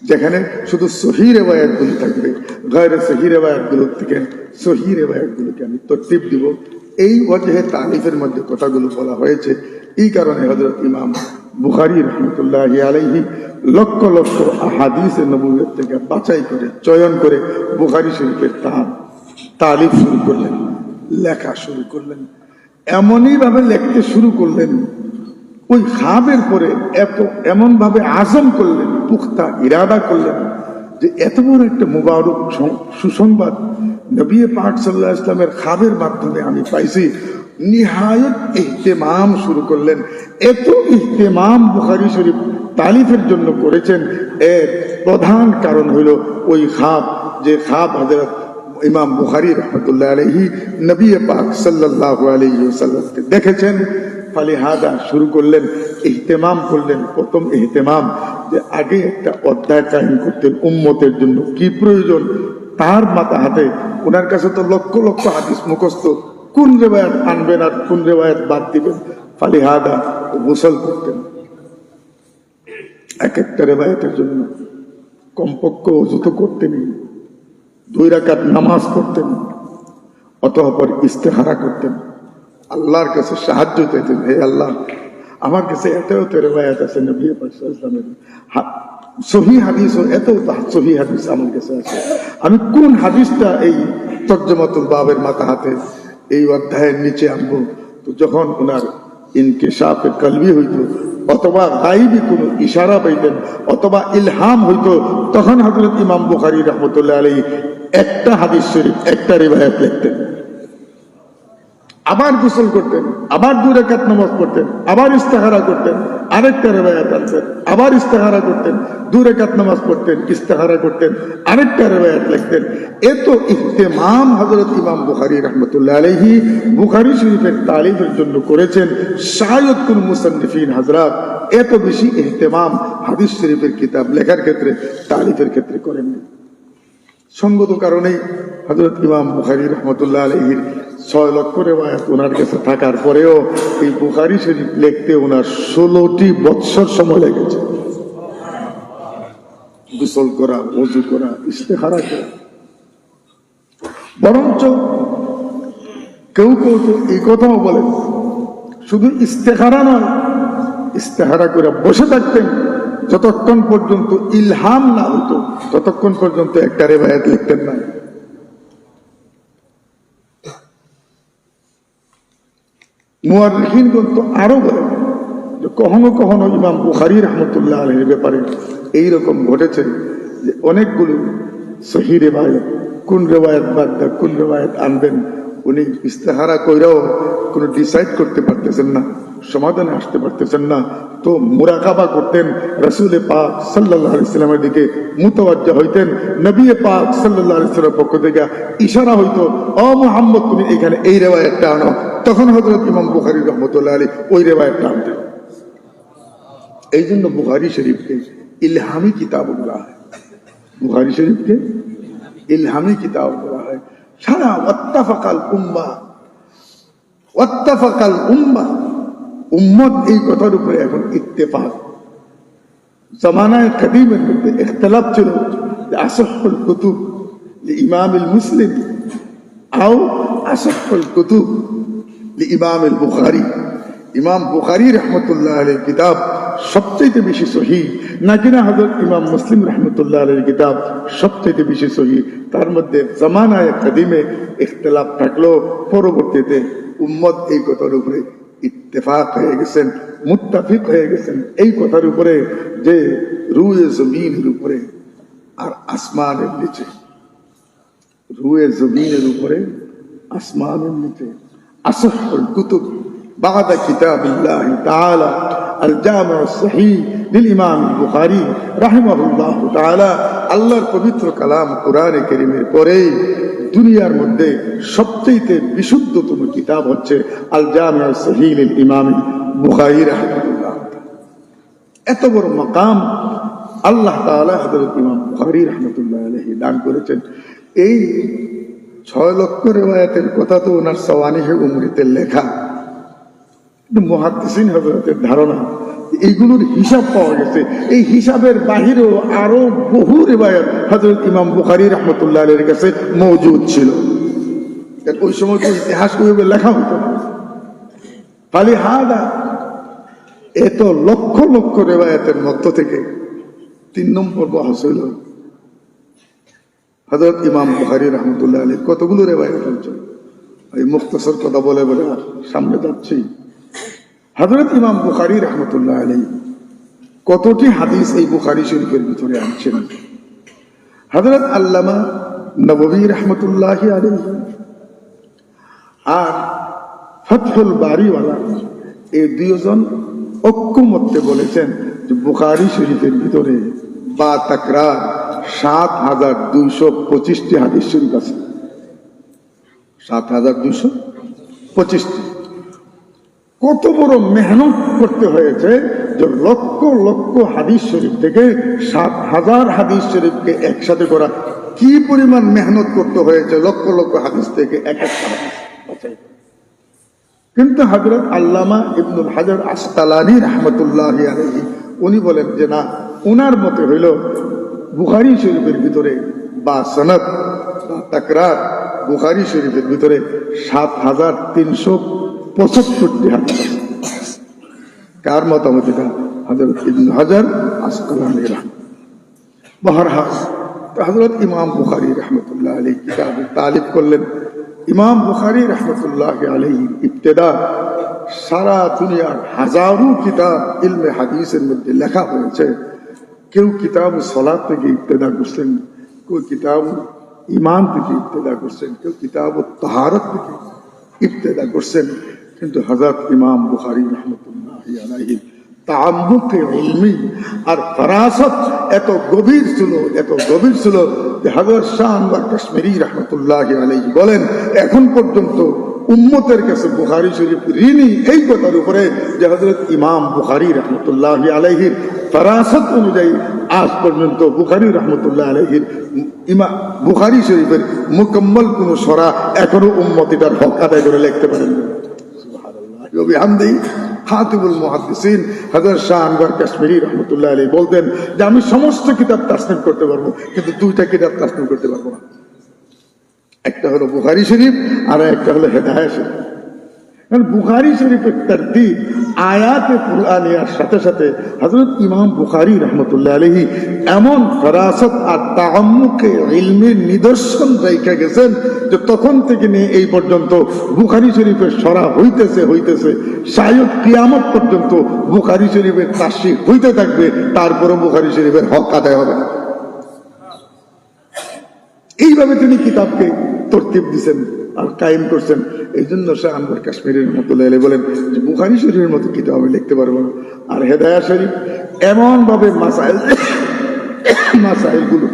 S3: যেখানে শুধু সহিহ রিওয়ায়াতগুলো থাকবে, গায়রে সহিহ রিওয়ায়াতগুলো থেকে সহিহ রিওয়ায়াতগুলোকে আমি তরতিব দিব। এই ওয়াজহে তালিফের মধ্যে কথাগুলো বলা হয়েছে। এই কারণে হযরত ইমাম বুখারী রাহমাতুল্লাহি আলাইহি লক্ষ লক্ষ আহাদিসে নবুয়ত থেকে বাছাই করে চয়ন করে বুখারী শরীফের তালিফ শুরু করলেন, লেখা শুরু করলেন। এমনই ভাবে লিখতে শুরু করলেন, ওই খাবের পরে এমন ভাবে আজম করলেন, পুখতা ইরাদা করলেন যে এত বড় একটা মুবারক সুসংবাদ নবী পাক সাল্লাল্লাহু আলাইহি ওয়াসাল্লামের খাবের মাধ্যমে আমি পাইছি। নিহায়ত ইহতিমাম শুরু করলেন। এত ইহতিমাম বুখারী শরীফ তালিফের জন্য করেছেন, এর প্রধান কারণ হইল ওই খাব, যে খাব হযরত ইমাম বুখারী রাহমাতুল্লাহ আলাইহি নবী পাক সাল্লাল্লাহু আলাইহি ওয়াসাল্লামকে দেখেছেন। ফালিহাদা শুরু করলেন, ইহতেমাম করলেন। প্রথম ইহতেমাম যে আগে একটা অধ্যায় কায়েম করতেন উম্মতের জন্য কি প্রয়োজন তার মাথা হাতে। ওনার কাছে তো লক্ষ লক্ষ হাদিস মুখস্থ, কোন রেওয়ায়াত আনবেন আর কোন রেওয়ায়াত বাদ দিবেন। ফালিহাদা গোসল করতেন এক একটা রেওয়ায়াতের জন্য, কমপক্ষে ওযু তো করতেনই, 2 রাকাত নামাজ পড়তেন, অতঃপর ইস্তেখারা করতেন, আল্লাহর কাছে সাহায্য চাইতেন। হে আল্লাহ, আমার কাছে এত রেওয়ায়াত আছে নবী পাক সাল্লাল্লাহু আলাইহি ওয়াসাল্লামের, সহিহ হাদিস ও এত সহিহ হাদিস আমার কাছে আছে, আমি কোন হাদিসটা এই তরজমাতুল বাবের মাথা হাতে এই অধ্যায়ের নিচে আনবো। তো যখন ওনার ইনকিশাফে কলবি হইতো, অথবা গায়বী কোনো ইশারা পাইতেন, অথবা ইলহাম হইতো, তখন হযরত ইমাম বুখারী রাহমাতুল্লাহ আলাইহি একটা হাদিস শরীফ, একটা রিওয়ায়াত লিখতেন, আবার গোসল করতেন, আবার 2 রাকাত নামাজ পড়তেন, আবার ইস্তেখারা করতেন, আরেকটা রিওয়ায়াত আনতেন, আবার ইস্তেখারা করতেন, 2 রাকাত নামাজ পড়তেন, ইস্তেখারা করতেন, আরেকটা রিওয়ায়াত লিখতেন। এত ইহতেমাম হযরত ইমাম বুখারী রাহমাতুল্লাহ আলাইহি বুখারী শরীফের তালিফের জন্য করেছেন। শায়দ কোন মুসান্নিফিন হযরত এত বেশি ইহতেমাম হাদিস শরীফের কিতাব লেখার ক্ষেত্রে, তালিফের ক্ষেত্রে করেননি। সঙ্গত কারণেই হযরত ইমাম বুখারী রাহমাতুল্লাহ আলাইহির 6 লক্ষ রিওয়ায়াত ওনার কাছে থাকার পরেও এই বুখারী শরীফ লিখতে ওনার 16টি বৎসর সময় লেগেছে। গোসল করা, ওযু করা, ইস্তেখারা করা। বরঞ্চ কেউ কেউ তো এই কথাও বলেন, শুধু ইস্তেখারা নয়, ইস্তেখারা করে বসে থাকতেন যতক্ষণ পর্যন্ত ইলহাম না হতো, ততক্ষণ পর্যন্ত একটা রিওয়ায়াত লিখতেন না। মুআররিখিনগণ তো আরো বলেন যে কখনো কখনো ইমাম বুখারী রাহমাতুল্লাহ আলাইহির ব্যাপারে এইরকম ঘটেছে যে অনেকগুলো সহিহ রিওয়ায়াত, কোন রিওয়ায়াত বাদ দা কোন রিওয়ায়াত আনবেন উনি ইস্তেখারা কইরাও কোনো ডিসাইড করতে পারতেছেন না, সমাধানে আসতে পারতেছেন না। তো মুরাকাবা করতেন, রাসূল পাক সাল্লাল্লাহু আলাইহি ওয়াসাল্লামের দিকে মুতাওয়াজ্জা হইতেন, নবী পাক সাল্লাল্লাহু আলাইহি ওয়াসাল্লামের পক্ষ থেকে ইশারা হইতো, ও মুহাম্মদ তুমি এখানে এই রিওয়ায়াতটা আনো। তখন হযরত ইমাম বুখারী রাহমাতুল্লাহ আলাইহি ওই রিওয়ায়াতটা আনতেন। এই জন্য বুখারী শরীফকে ইলহামি কিতাব বলা হয়, বুখারী শরীফকে ইলহামি কিতাব বলা হয়। সারা ওয়াত্তাফাকাল উম্মাহ, উম্মত এই কথার উপরে এখন ইত্তেফাক। জামানায়ে কদিমের মধ্যে ইখতিলাফ ছিল যে আসহুল কুতুব লিইমাম মুসলিম আও আসহুল কুতুব লিইমাম বুখারী। ইমাম বুখারী রাহমাতুল্লাহ আলাইহির কিতাব সবচেয়ে বেশি সহিহ, নাকি না হযরত ইমাম মুসলিম রাহমাতুল্লাহ আলাইহির কিতাব সবচেয়ে বেশি সহিহ। তার মধ্যে জামানায়ে কদিমে ইখতিলাফ থাকলো, পরবর্তীতে উম্মত এই কথার উপরে ইত্তেফাক হয়ে গেছেন, মুত্তাফিক হয়ে গেছেন এই কথার উপরে যে রুয়ে জমিনের উপরে আর আসমানের নিচে, রুয়ে জমিনের উপরে আসমানের নিচে আসহুল কুতুব বা'দা কিতাবিল্লাহি তাআলা আল জামিউস সহিহ লিল ইমাম বুখারী রাহিমাহুল্লাহু তাআলা। আল্লাহর পবিত্র কালাম কোরআনে কারীমের পরে দুনিয়ার মধ্যে সবচেয়ে বিশুদ্ধতম কিতাব হচ্ছে আল জামিউস সহিহ লিল ইমাম বুখারী রাহিমাহুল্লাহ। এত বড় মাকাম আল্লাহ তাআলা হযরত ইমাম বুখারী রাহমাতুল্লাহ আলাইহি দান করেছেন। এই 6 লক্ষ রিওয়ায়াতের কথা তো ওনার সওয়ানিহে উমরিতে লেখা, কিন্তু মুহাদ্দিসিন হযরতের ধারণা এইগুলোর হিসাব পাওয়া গেছে। এই হিসাবের বাহিরেও আরো বহু রিওয়ায়াত হযরত ইমাম বুখারী রাহমাতুল্লাহ আলাইহির কাছে মওজুদ ছিল। ওই সময় তো ইতিহাস ওইভাবে লেখা হতো না। ফালিহাদা এত লক্ষ লক্ষ রিওয়ায়াতের মধ্য থেকে 3 নম্বর বহস হইল হযরত ইমাম বুখারী রাহমাতুল্লাহ আলাইহি কতগুলো রিওয়ায়াত আছে। এই মুখতাসর কথা বলে বলে সামনে যাচ্ছি। হযরত ইমাম বুখারী রাহমাতুল্লাহ আলাইহি কতটি হাদিস এই বুখারী শরীফের ভিতরে আনছেন। হযরত আল্লামা নববী রাহমাতুল্লাহি আলাইহি আর ফাতহুল বারি ওয়ালা এই দুইজন ঐক্যমত্যে বলেছেন যে বুখারী শরীফের ভিতরে বা তাকরার ৭,২২৫টি হাদিস শরীফ আছে। ৭,২২৫টি। কত বড় মেহনত করতে হয়েছে যে লক্ষ লক্ষ হাদিস শরীফ থেকে ৭,০০০ হাদিস শরীফকে একসাথে করা। কি পরিমাণ মেহনত করতে হয়েছে লক্ষ লক্ষ হাদিস থেকে এক একটা হাদিস। কিন্তু হযরত আল্লামা ইবনুল হাজার আসকালানী রাহমাতুল্লাহি আলাইহি উনি বলেন যে না, ওনার মতে হইল বুখারী শরীফের ভিতরে বা সনদ বা তাকরার বুখারী শরীফের ভিতরে ৭,৩৭৫টি হাদিস আছে। কার মতামত এটা? হযরত ইবনে হাজার আসকালানী রাহমাতুল্লাহ। বহরহাল হযরত ইমাম বুখারী রাহমাতুল্লাহ আলাইহি কিতাব তালিফ করলেন। ইমাম বুখারী রাহমাতুল্লাহ আলাইহি ইবতিদা সারা দুনিয়ার হাজারো কিতাব ইলমে হাদিসের মধ্যে লেখা হয়েছে। কেউ কিতাব সালাত থেকে ইবতিদা করছেন, কেউ কিতাব ঈমান থেকে ইবতিদা করছেন, কেউ কিতাব তাহারত থেকে ইবতিদা করছেন। কিন্তু হযরত ইমাম বুখারী রাহমাতুল্লাহ আলাইহি তাআম্মুকে ইলমি আর ফরাসত এত গভীর ছিল যে হযরত শাহ আনওয়ার কাশ্মীরি রাহমাতুল্লাহ আলাইহি বলেন, এখন পর্যন্ত উম্মতের কাছে বুখারী শরীফ ঋণী এই কথার উপরে যে হযরত ইমাম বুখারী রাহমাতুল্লাহ আলাইহির ফরাসত অনুযায়ী আজ পর্যন্ত বুখারী রাহমাতুল্লাহ আলাইহির বুখারী শরীফের মুকম্মল কোন সরা এখনো উম্মত এটার হক আদায় করে লিখতে পারেন না। সুবহানাল্লাহ ওয়া বিহামদিহি। খাতিবুল মুহাদ্দিসিন হযরত শাহ আনওয়ার কাশ্মীরি রাহমাতুল্লাহ আলাইহি বলতেন যে আমি সমস্ত কিতাব তাসনিফ করতে পারবো, কিন্তু দুইটা কিতাব তাসনিফ করতে পারবো না। একটা হলো বুখারী শরীফ আর একটা হলো হেদায়েত শরীফ। কারণ বুখারী শরীফের তারতিব আয়াতে কুরআনিয়ার সাথে সাথে হযরত ইমাম বুখারী রাহমাতুল্লাহ আলাইহি এমন ফরাসত আর তাআম্মুকে ইলমের নিদর্শন রেখে গেছেন যে তখন থেকে নিয়ে এই পর্যন্ত বুখারী শরীফের সরা হইতেছে শায়দ কিয়ামত পর্যন্ত বুখারী শরীফের তাফসীর হইতে থাকবে, তারপরে বুখারী শরীফের হক আদায় হবে না। এইভাবে তিনি কিতাবকে তরতিব দিয়েছেন আর কায়েম করছেন। এই জন্য শাহ আনওয়ার কাশ্মীরি রাহমাতুল্লাহ আলাইহি বলেন যে বুখারী শরীফের মতো কিতাব আমি লিখতে পারবো না। আর হেদায়েত শরীফ এমন ভাবে মাসাইলগুলো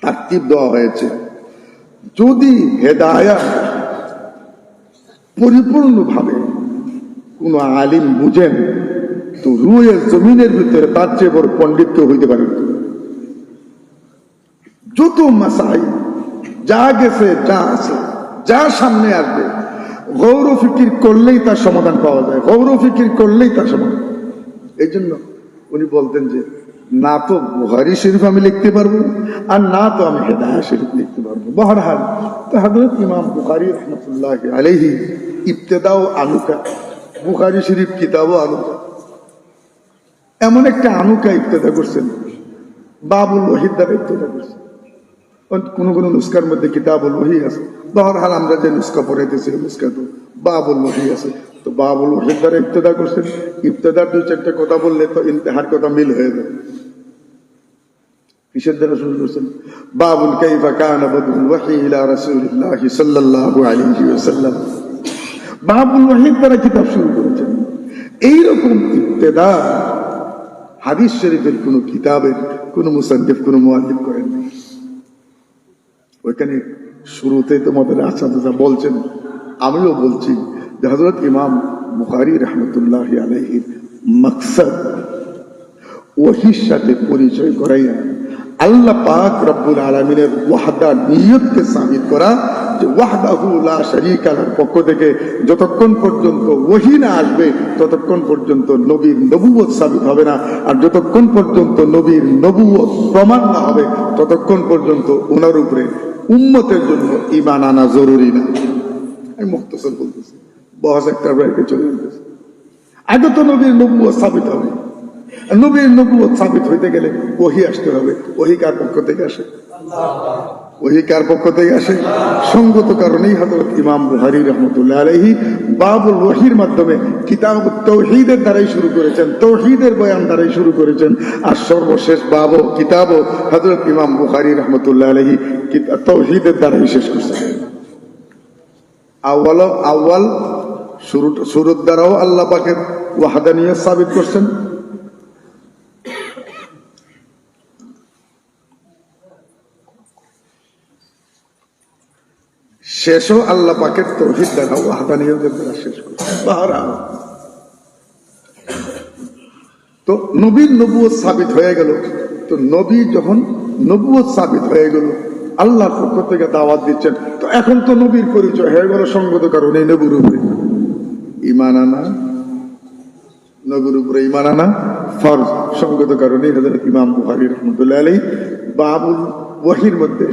S3: তারতিব দেওয়া হয়েছে, যদি হেদায়েত পরিপূর্ণভাবে কোন আলিম বুঝেন তো রুয়ে জমিনের ভিতরে তার চেয়ে বড় পণ্ডিত হইতে পারেন। যত মাসাইল যা গেছে, যা আছে, যা সামনে আসবে, গৌর ফিকির করলেই তার সমাধান পাওয়া যায়, গৌর ফিকির করলেই তার সমাধান। এই জন্য উনি বলতেন যে না তো বুখারী শরীফ আমি লিখতে পারবো আর না তো আমি হেদায়েত শরীফ লিখতে পারবো। বহরহাল তো হযরত ইমাম বুখারী রাহমাতুল্লাহ আলাইহি ইবতিদাও আনুকা, বুখারী শরীফ কিতাবও আনুকা, এমন একটা আনুকা ইবতিদা করছেন, বাবুল ওহীর দ্বারা ইবতিদা করছেন। কোন কোন নুস্কার মধ্যে কিতাবুল ওহী আছে। বহরহাল আমরা যে নুস্কা পড়াইতেছি নুস্কা তো বাবুল ওহী আছে। তো বাবুল ওহীর দ্বারা ইবতিদা করছেন। ইবতিদার দুই চারটা কথা বললে তো ইন্তেহার কথা মিল হয়ে যাবে। কিসের দ্বারা শুরু করছেন? বাবুল কাইফা কানা বাদুল ওহী ইলা রাসূলিল্লাহি সাল্লাল্লাহু আলাইহি ওয়াসাল্লাম। বাবুল ওহীর দ্বারা কিতাব শুরু করেছেন। এইরকম ইবতিদা হাদিস শরীফের কোন কিতাবের কোন মুসান্নিফ কোন মুআল্লিফ করেন নাই। ওইখানে শুরুতে তোমাদের আসাদা বলছেন, আমিও বলছি যে হযরত ইমাম বুখারী রাহমাতুল্লাহ আলাইহির মাকসাদ ওহীর সাথে পরিচয় করাইয়া আল্লাহ পাক রব্বুল আলামিনের ওয়াহদানিয়তকে সাবিত করা, যে ওয়াহদাহু লা শারীকা লাহর পক্ষ থেকে যতক্ষণ পর্যন্ত ওহী না আসবে ততক্ষণ পর্যন্ত নবীর নবুয়ত সাবিত হবে না, আর যতক্ষণ পর্যন্ত নবীর নবুয়ত প্রমাণ না হবে ততক্ষণ পর্যন্ত ওনার উপরে উম্মতের জন্য ঈমান আনা জরুরি না। আমি মুখতাসার বলতেছি, বহস একটা ব্রেকে চলে যেতেছে। আগে তো নবীর নবুয়ত সাবিত হবে, নবীর নবুয়ত সাবিত হইতে গেলে ওহী আসতে হবে। ওহী কার পক্ষ থেকে আসে? ওহী কার পক্ষ থেকে আসে? সঙ্গত কারণেই হযরত ইমাম বুখারী রাহমাতুল্লাহ আলাইহি বাবুল ওহীর মাধ্যমে কিতাবুত তাওহীদের দ্বারাই শুরু করেছেন, তাওহীদের বয়ান দ্বারাই শুরু করেছেন, আর সর্বশেষ কিতাবও হযরত ইমাম বুখারী রাহমাতুল্লাহ আলাইহি তাওহীদের দ্বারাই শেষ করছেন। আউয়াল শুরুর দ্বারাও আল্লাহ পাকের ওয়াহদানিয়ত সাবিত করছেন, শেষও আল্লাহ পাকের তৌহিদ দ্বারা ওয়াহদানিয়তের দ্বারা শেষ করছেন। বাহরাল তো নবীর নবুয়ত সাবিত হয়ে গেল। তো নবী যখন নবুয়ত সাবিত হয়ে গেল, আল্লাহর পক্ষ থেকে দাওয়াত দিচ্ছেন, তো এখন তো নবীর পরিচয় হয়ে গেল সঙ্গত কারণে নবীর উপরে ঈমান আনা, নবীর উপরে ঈমান আনা ফরজ। সঙ্গত কারণে হযরত ইমাম বুখারী রাহমাতুল্লাহ আলাইহি বাবুল ওয়াহির মধ্যে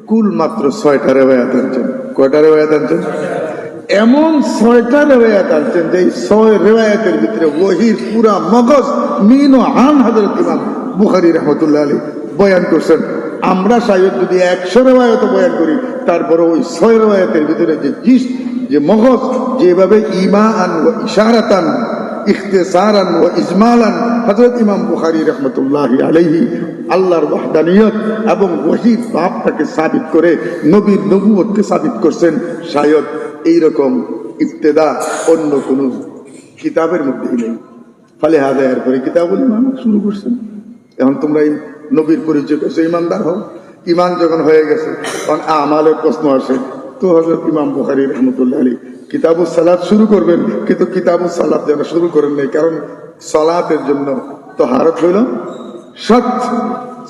S3: কুল মাত্র 6টা রিওয়ায়াত আনছেন। কয়টা রিওয়ায়াত আনছেন? এমন 6টা রিওয়ায়াত আনছেন যে 6 রিওয়ায়াতের ভিতরে ওয়াহির পুরা মগজ মিন ও আন হযরত ইমাম বুখারী রাহমাতুল্লাহ আলাইহি বয়ান করছেন। আমরা শায়দ যদি 100 রিওয়ায়াত বয়ান করি, তারপরে ওই 6 রিওয়ায়াতের ভিতরে যে জিস্ট, যে মগজ, যেভাবে ঈমান ও ইশারাতান ইখতিসারান ও ইজমালান হযরত ইমাম বুখারী রাহমাতুল্লাহি আলাইহি আল্লাহর ওয়াহদানিয়ত এবং ওহীর বাপটাকে সাবিত করে নবীর নবুয়তকে সাবিত করছেন, শায়দ এইরকম ইবতিদা অন্য কোন কিতাবের মধ্যেই নেই। ফলে হাদা এরপরে কিতাবুল ঈমান শুরু করছেন। এখন তোমরা এই নবীর পরিচয় করছো, ইমানদার হও। ঈমান যখন হয়ে গেছে, তখন আমালের প্রশ্ন আসে। তো হযরত ইমাম বুখারী রাহমাতুল্লাহি আলাইহি কিতাবুস সালাত শুরু করবেন, কিন্তু কিতাবুস সালাত যেন শুরু করেন নাই, কারণ সালাতের জন্য তাহারত হইল শর্ত,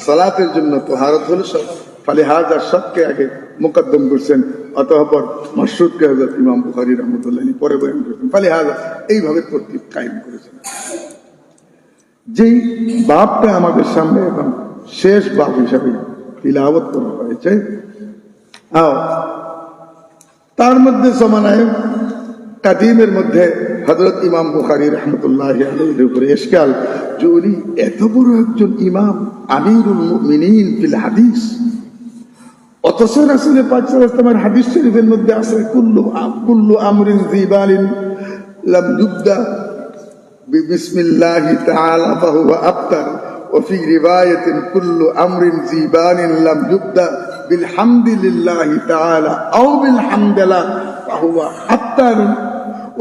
S3: সালাতের জন্য তাহারত হলো শর্ত। ফলে হাজার শর্তকে আগে মুকদ্দম করছেন, অতঃপর মাশরুতকে হযরত ইমাম বুখারী রাহমাতুল্লাহি আলাইহি পরে বয়ান করেছেন। ফলে হাজা এইভাবে তরতিব কায়েম করেছেন। যেই বাবটা আমাদের সামনে এখন শেষ বাব হিসাবে তিলাওয়াত করা হয়েছে, তার মধ্যে জমানায় কাদিমের মধ্যে হযরত ইমাম বুখারী রাহমাতুল্লাহি আলাইহির উপরে ইশকাল যে উনি এত বড় একজন ইমাম, আমিরুল মুমিনিন ফিল হাদিস, অথচ রাসূল পাক সাল্লাল্লাহু আলাইহি ওয়াসাল্লামের হাদিস শরীফের মধ্যে আছে কুল্লু আমরিন যিবালিন লাম ইবদা বিসমিল্লাহি তাআলা ফাহুয়া আবতার ওয়া ফি রিওয়ায়াতিন কুল্লু আমরিন যিবালিন লাম ইবদা বিলহামদিল্লাহি তাআলা আও বিলহামদিল্লাহ ফাহুয়া আবতার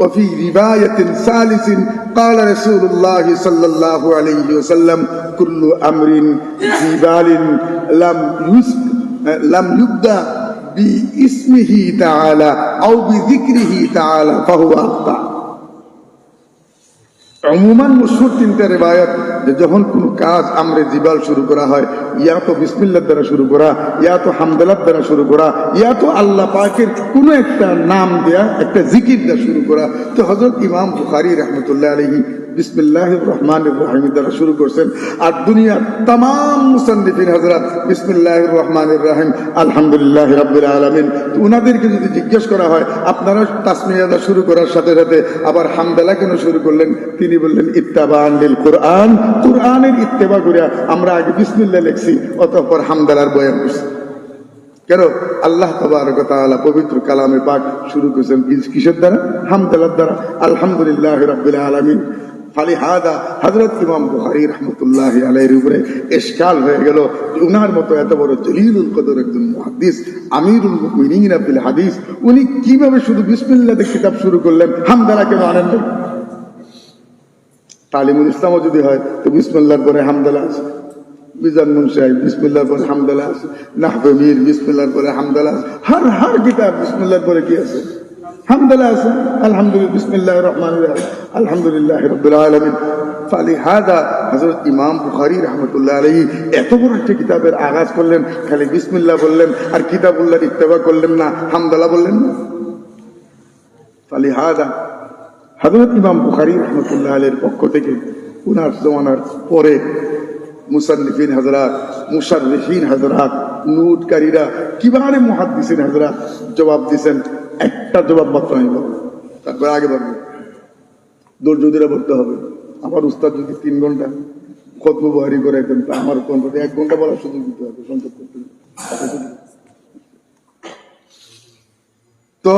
S3: وفي رواية ثالث قال رسول الله صلى الله عليه وسلم كل أمر جبال لم يبدأ باسمه تعالى أو بذكره تعالى فهو أخطأ। عموما مشهور 3টা রিওয়ায়াত যে যখন কোন কাজ আমরে জিবাল শুরু করা হয়, ইয়া তো বিসমিল্লাহ দ্বারা শুরু করা, ইয়া তো হামদালাত দ্বারা শুরু করা, ইয়া তো আল্লাহ পাকের কোনো একটা নাম দেয়া, একটা জিকির দ্বারা শুরু করা। তো হযরত ইমাম বুখারী রাহমাতুল্লাহি আলাইহি বিসমিল্লাহির রহমানির রহিম দ্বারা শুরু করছেন। আর দুনিয়ার तमाम মুসান্নিফিন হযরত বিসমিল্লাহির রহমানির রহিম আলহামদুলিল্লাহি রাব্বিল আলামিন। তো উনাদেরকে যদি জিজ্ঞেস করা হয় আপনারা তাসমিয়া দ্বারা শুরু করার সাথে সাথে আবার হামদালা কেন শুরু করলেন, তিনি বললেন ইত্তাবান লিল কুরআন, কুরআনের ইত্তেবা করে আমরা আগে বিসমিল্লাহ লিখছি, অতঃপর হামদালার বয়ান করছি। কেন? আল্লাহ তাবারক ওয়া তাআলা পবিত্র কালামে পাক শুরু করেছেন কিসের দ্বারা? হামদালার দ্বারা, আলহামদুলিল্লাহি রাব্বিল আলামিন। ফলে হাদা হযরত ইমাম বুখারী রাহমাতুল্লাহি আলাইহির উপরে ইশকাল হয়ে গেল, উনার মতো এত বড় জলিলুল কদর একজন মুহাদ্দিস, আমিরুল মুমিনিন ফিল হাদিস, উনি কিভাবে শুধু বিসমিল্লাহ দিয়ে কিতাব শুরু করলেন, হামদালা কেন আনেন না? তালিমুল ইসলামও যদি হয় তো বিসমিল্লাহর পরে হামদালা আছে, মিজান মুনশাই বিসমিল্লাহর পরে হামদালা আছে, নাহবে মীর বিসমিল্লাহর পরে হামদালা আছে, হর কিতাব বিসমিল্লাহর পরে কি আছে? হামদালা আছে। আলহামদুলিল্লাহ বিসমিল্লাহির রহমানির রহিম আলহামদুলিল্লাহি রাব্বিল আলামিন। ফালিহাদা হযরত ইমাম বুখারী রাহমাতুল্লাহি আলাইহি এত বড় একটা কিতাবের আগাজ করলেন, খালি বিসমিল্লাহ বললেন আর কিতাবুল্লাহর ইত্তেবা করলেন না, হামদালা বললেন না। ফালিহাদা হযরত ইমাম বুখারী রাহমাতুল্লাহি আলাইহির পক্ষ থেকে উনার জমানার পরে মুসান্নিফিন হযরত, মুশাররিহিন হযরত, নুটকারীরা, কিবারে মুহাদ্দিসিন হযরত জবাব দিয়েছেন। একটা জবাব মাত্র আমি বলবো, তারপরে আগে বলবো। ধৈর্য ধরে বলতে হবে। আমার উস্তাদ যদি 3 ঘন্টা খুতবা বুখারী করে দেন, তা আমার কণ্ঠে 1 ঘন্টা বলার সুযোগ দিতে হবে, সংক্ষেপ করতে হবে। তো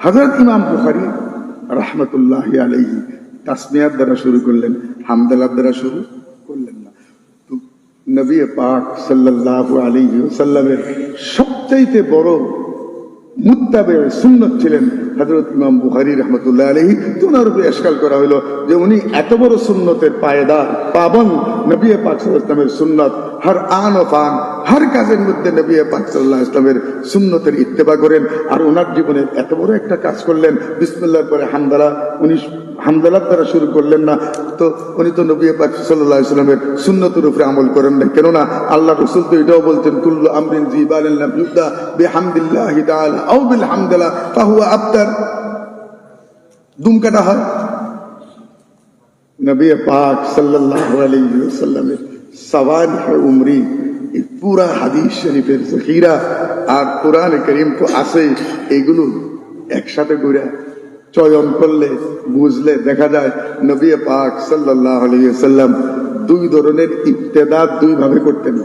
S3: হযরত ইমাম বুখারী রাহমাতুল্লাহি আলাইহি তাসমিয়ার দ্বারা শুরু করলেন, হামদালার দ্বারা শুরু করলেন না। তো নবী পাক সাল্লাল্লাহু আলাইহি ওয়াসাল্লামের সবচাইতে বড় মুত্তাবে সুন্নাত ছিলেন হযরত ইমাম বুখারী রাহমাতুল্লাহ আলাইহি, তো ওনার উপরে এশকাল করা হলো যে উনি এত বড় সুন্নতের পায়েদার পাবন, নবী পাক সাল্লাল্লাহু আলাইহি ওয়াসাল্লামের সুন্নাত হর আন ও ফান, হর কাজের মধ্যে নবী পাক সাল্লাল্লাহু আলাইহি ওয়াসাল্লামের সুন্নতের ইত্তেবা করেন, আর ওনার জীবনে এত বড় একটা কাজ করলেন, বিসমিল্লাহর পরে হামদালা, উনি হামদালার দ্বারা শুরু করলেন না, তো উনি তো নবী পাক সাল্লাল্লাহু আলাইহি ওয়াসাল্লামের সুন্নতের উপরে আমল করেন না। কেননা আল্লাহ রাসূল তো এটাও বলতেন, কুল্লু আমরিন জিবালিন লাম ইউবদা বিহামদিল্লাহি তাআলা আও বিল হামদালা ফাহুয়া আবতার। দুম কাটা হয়। নবী পাক সাল্লাল্লাহু আলাইহি ওয়াসাল্লামের সওয়ারিহ উমরি, এই পুরা হাদিস শরীফের জখিরা আর কোরআন কারীম তো আছে, এগুলো একসাথে ঘুরে চয়ন করলে বুঝলে দেখা যায় নবী পাক সাল্লাল্লাহু আলাইহি ওয়াসাল্লাম দুই ধরনের ইবতেদা দুই ভাবে করতেন।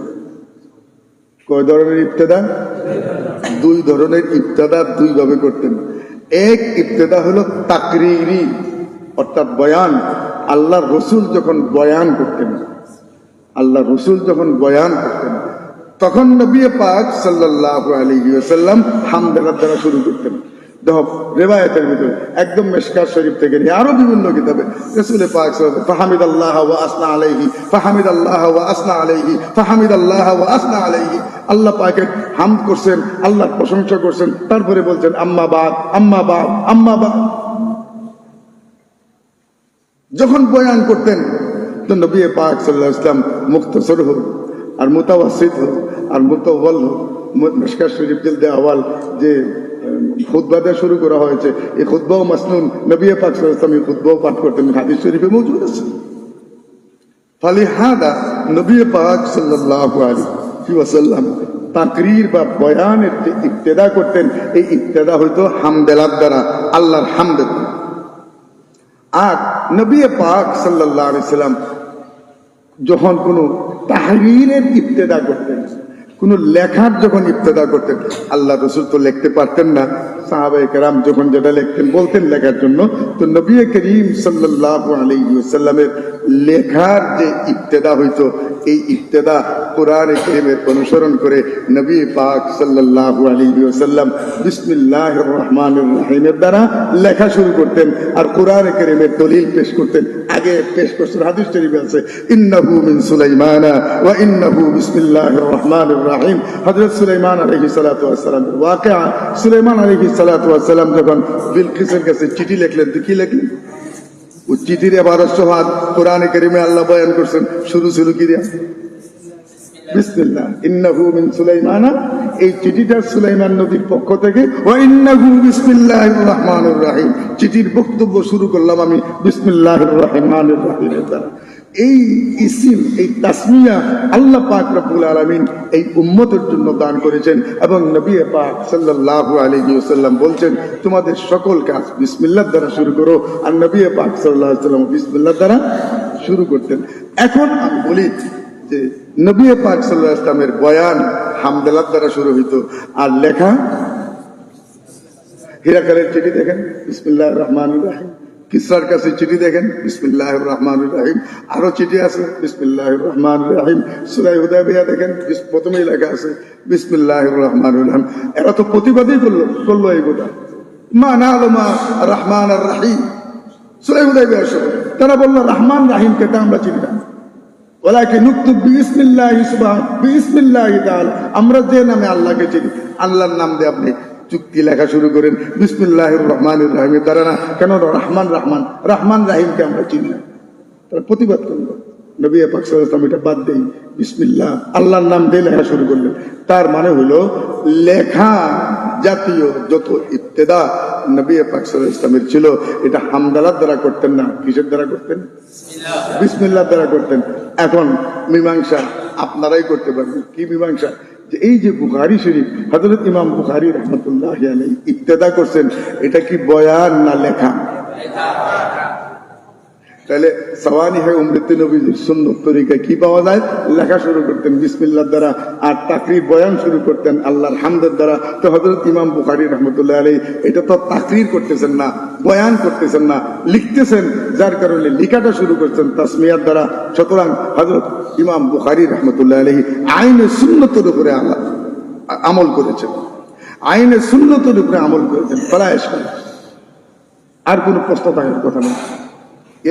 S3: কয় ধরনের ইবতেদা? দুই ধরনের ইবতেদা দুই ভাবে করতেন। এক ইবতেদা হলো তাকরিরি, অর্থাৎ বয়ান। আল্লাহ রসুল যখন বয়ান করতেন, আল্লাহ রসুল যখন বয়ান করতেন, তখন নবী পাক সাল্লাল্লাহু আলাইহি ওয়াসাল্লাম হামদালার দ্বারা শুরু করতেন। দেখো রিওয়ায়াতের ভিতরে একদম মিশকাত শরীফ থেকে নিয়ে আরো বিভিন্ন কিতাবে রাসূল পাক সাল্লাল্লাহু ফাহামিদাল্লাহ ওয়া আসনা আলাইহি, ফাহামিদাল্লাহ ওয়া আসনা আলাইহি, ফাহামিদাল্লাহ ওয়া আসনা আলাইহি। আল্লাহ পাকের হামদ করছেন, আল্লাহর প্রশংসা করছেন, তারপরে বলছেন আম্মা বাদ, আম্মা বাদ, আম্মা বাদ। যখন বয়ান করতেন তো নবী পাক সাল্লাল্লাহু আলাইহি ওয়াসাল্লাম মুখতাসর হোক আর মুতাওয়াসিত হোক আর মুতাওয়াল হোক, মিশকাত শরীফ জিলদে আওয়াল যে খুতবা দিয়ে শুরু করা হয়েছে, এই খুতবাও মাসনুন, নবী পাক সাল্লাল্লাহু আলাইহি ওয়াসাল্লাম এই খুতবাও পাঠ করতেন, হাদিস শরীফে মওজুদ আছে। ফালিহাদা নবী পাক সাল্লাল্লাহু আলাইহি ওয়াসাল্লাম তাকরীর বা বয়ানের যে ইবতেদা করতেন, এই ইবতেদা হইতো হামদালার দ্বারা, আল্লাহর হামদ। আর নবী পাক সাল্লাল্লাহু আলাইহি ওয়াসাল্লাম যখন কোন তাহরীরের ইবতেদা করতেন, কোন লেখার যখন ইবতেদা করতেন, আল্লাহ রাসূল তো লিখতে পারতেন না, সাহাবায়ে কেরাম যখন যেটা লিখতেন বলতেন লেখার জন্য, তো নবী করিম সাল্লাল্লাহু আলাইহি ওয়াসাল্লামের লেখার যে ইবতেদা হইতো, এই ইবতেদা কোরআনে কারীমের অনুসরণ করে নবী পাক সাল্লাল্লাহু আলাইহি ওয়াসাল্লাম বিসমিল্লাহির রহমানির রহিমের দ্বারা লেখা শুরু করতেন, আর কোরআনে কারীমের দলিল পেশ করতেন। আগে পেশ করছেন, হাদিস শরীফে আছে, ইন্নাহু মিন সুলাইমানা ওয়া ইন্নাহু বিসমিল্লাহির রহমানির রহিম। হযরত সুলাইমান আলাইহিস সালাতু ওয়াস সালাম ওয়াকিআ, সুলাইমান আলাইহিস সালাতু ওয়াস সালাম যখন বিলকিসের কাছে চিঠি লিখলেন, কি লিখলেন? ও চিঠির 1200 হাত কোরআনে কারীমে আল্লাহ বয়ান করছেন, শুরু কি দিয়া? বিসমিল্লাহ, ইন্নাহু মিন সুলাইমানা। এই চিঠিটা সুলাইমান নবীর পক্ষ থেকে, ওয়া ইন্নাহু বিসমিল্লাহির রহমানির রহিম। চিঠির বক্তব্য শুরু করলাম আমি বিসমিল্লাহির রহমানির রহিমের দ্বারা। এই ইসিম, এই তাসমিয়া আল্লাহ পাক রব্বুল আলামিন এই উম্মতের জন্য দান করেছেন, এবং নবী পাক সাল্লাল্লাহু আলাইহি ওয়াসাল্লাম বলছেন তোমাদের সকল কাজ বিসমিল্লাহ দ্বারা শুরু করো, আর নবী পাক সাল্লাল্লাহু আলাইহি ওয়াসাল্লাম বিসমিল্লাহ দ্বারা শুরু করতেন। এখন আমি বলি যে নবী পাক সাল্লাল্লাহু আলাইহি ওয়াসাল্লামের বয়ান হামদালার দ্বারা শুরু হইতো, আর লেখা হিরাকালের চিঠি দেখেন বিসমিল্লাহির রহমানির রহিম, কিসরার কাছে চিঠি দেখেন বিসমিল্লাহির রহমানির রহিম, আরো চিঠি আছে বিসমিল্লাহির রহমানির রহিম। সূরা হুদায়বিয়া দেখেন প্রথমেই লেখা আছে বিসমিল্লাহির রহমানির রহিম। এরা তো প্রতিবাদই করলো এই কথা, মা নালমা রহমান আর রহিম। সূরা হুদায়বিয়া তারা বললো রহমান রাহিমকে তো আমরা চিনি না, ওয়ালাকিন নুকতুব বিসমিল্লাহি সুবহান বিসমিল্লাহি তাআলা, আমরা যে নামে আল্লাহকে চিনি, আল্লাহর নাম দিয়ে আপনি চুক্তি লেখা শুরু করেন বিসমিল্লাহির রহমানির রহিমের দ্বারা না, কেন রহমান রাহিমকে আমরা চিনি না। তারা প্রতিবাদ করল, নবী পাক সাল্লাল্লাহু আলাইহি ওয়াসাল্লাম এটা বাদ দেই, বিসমিল্লাহ আল্লাহর নাম দিয়ে লেখা শুরু করলেন। তার মানে হলো লেখা জাতীয় যত ইবতেদা নবী পাক সাল্লাল্লাহু আলাইহি ওয়াসাল্লামের ছিল, এটা হামদালার দ্বারা করতেন না, কিসের দ্বারা করতেন? বিসমিল্লাহ দ্বারা করতেন। এখন মীমাংসা আপনারাই করতে পারবেন। কি মীমাংসা? যে এই যে বুখারী শরীফ হযরত ইমাম বুখারী রাহমাতুল্লাহি আলাইহি ইবতেদা করছেন, এটা কি বয়ান না লেখা? তাহলে সাওয়ানিহ উমরাতুন নবীর সুন্নাত তরিকা কি পাওয়া যায়? লেখা শুরু করতেন বিসমিল্লাহ দ্বারা, আর তাকরীর বয়ান শুরু করতেন আল্লাহর হামদের দ্বারা। তো হযরত ইমাম বুখারী রাহমাতুল্লাহি আলাইহি এটা তো তাকরীর করতেছেন না, বয়ান করতেছেন না, লিখতেছেন, যার কারণে লেখাটা শুরু করছেন তাসমিয়ার দ্বারা। সুতরাং হযরত ইমাম বুখারী রাহমাতুল্লাহি আলাইহি আইনে সুন্নতের উপরে আমল করেছেন, আইনে সুন্নতের উপরে আমল করেছেন। ফলা ইশকাল, আর কোনো প্রশ্ন থাকার কথা নেই।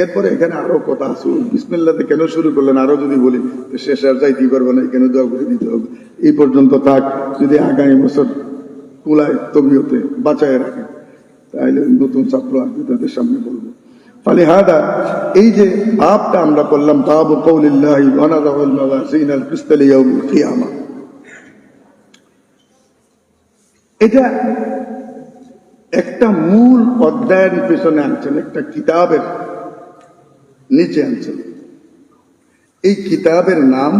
S3: এরপরে এখানে আরো কথা আছে, বিসমিল্লাতে কেন শুরু করলেন আরো যদি বলি শেষ আর যাইতেই পারবো না, কেন দোয়া করে দিতে হবে। এই পর্যন্ত থাক, যদি আগামী বছর কুলায় তবিয়তে বাঁচায় রাখে তাহলে নতুন ছাত্র আসবে তাদের সামনে বলবো। ফলে হাদা এই যে বাবটা আমরা করলাম, বাবু কওলিল্লাহি ওয়া নাযাউল মাওয়াজিনাল কিসতা লিয়াউমিল কিয়ামা, এটা একটা মূল অধ্যায়ের পেছনে আনছেন, একটা কিতাবের নিচে আনছেন। এই কিতাবের নাম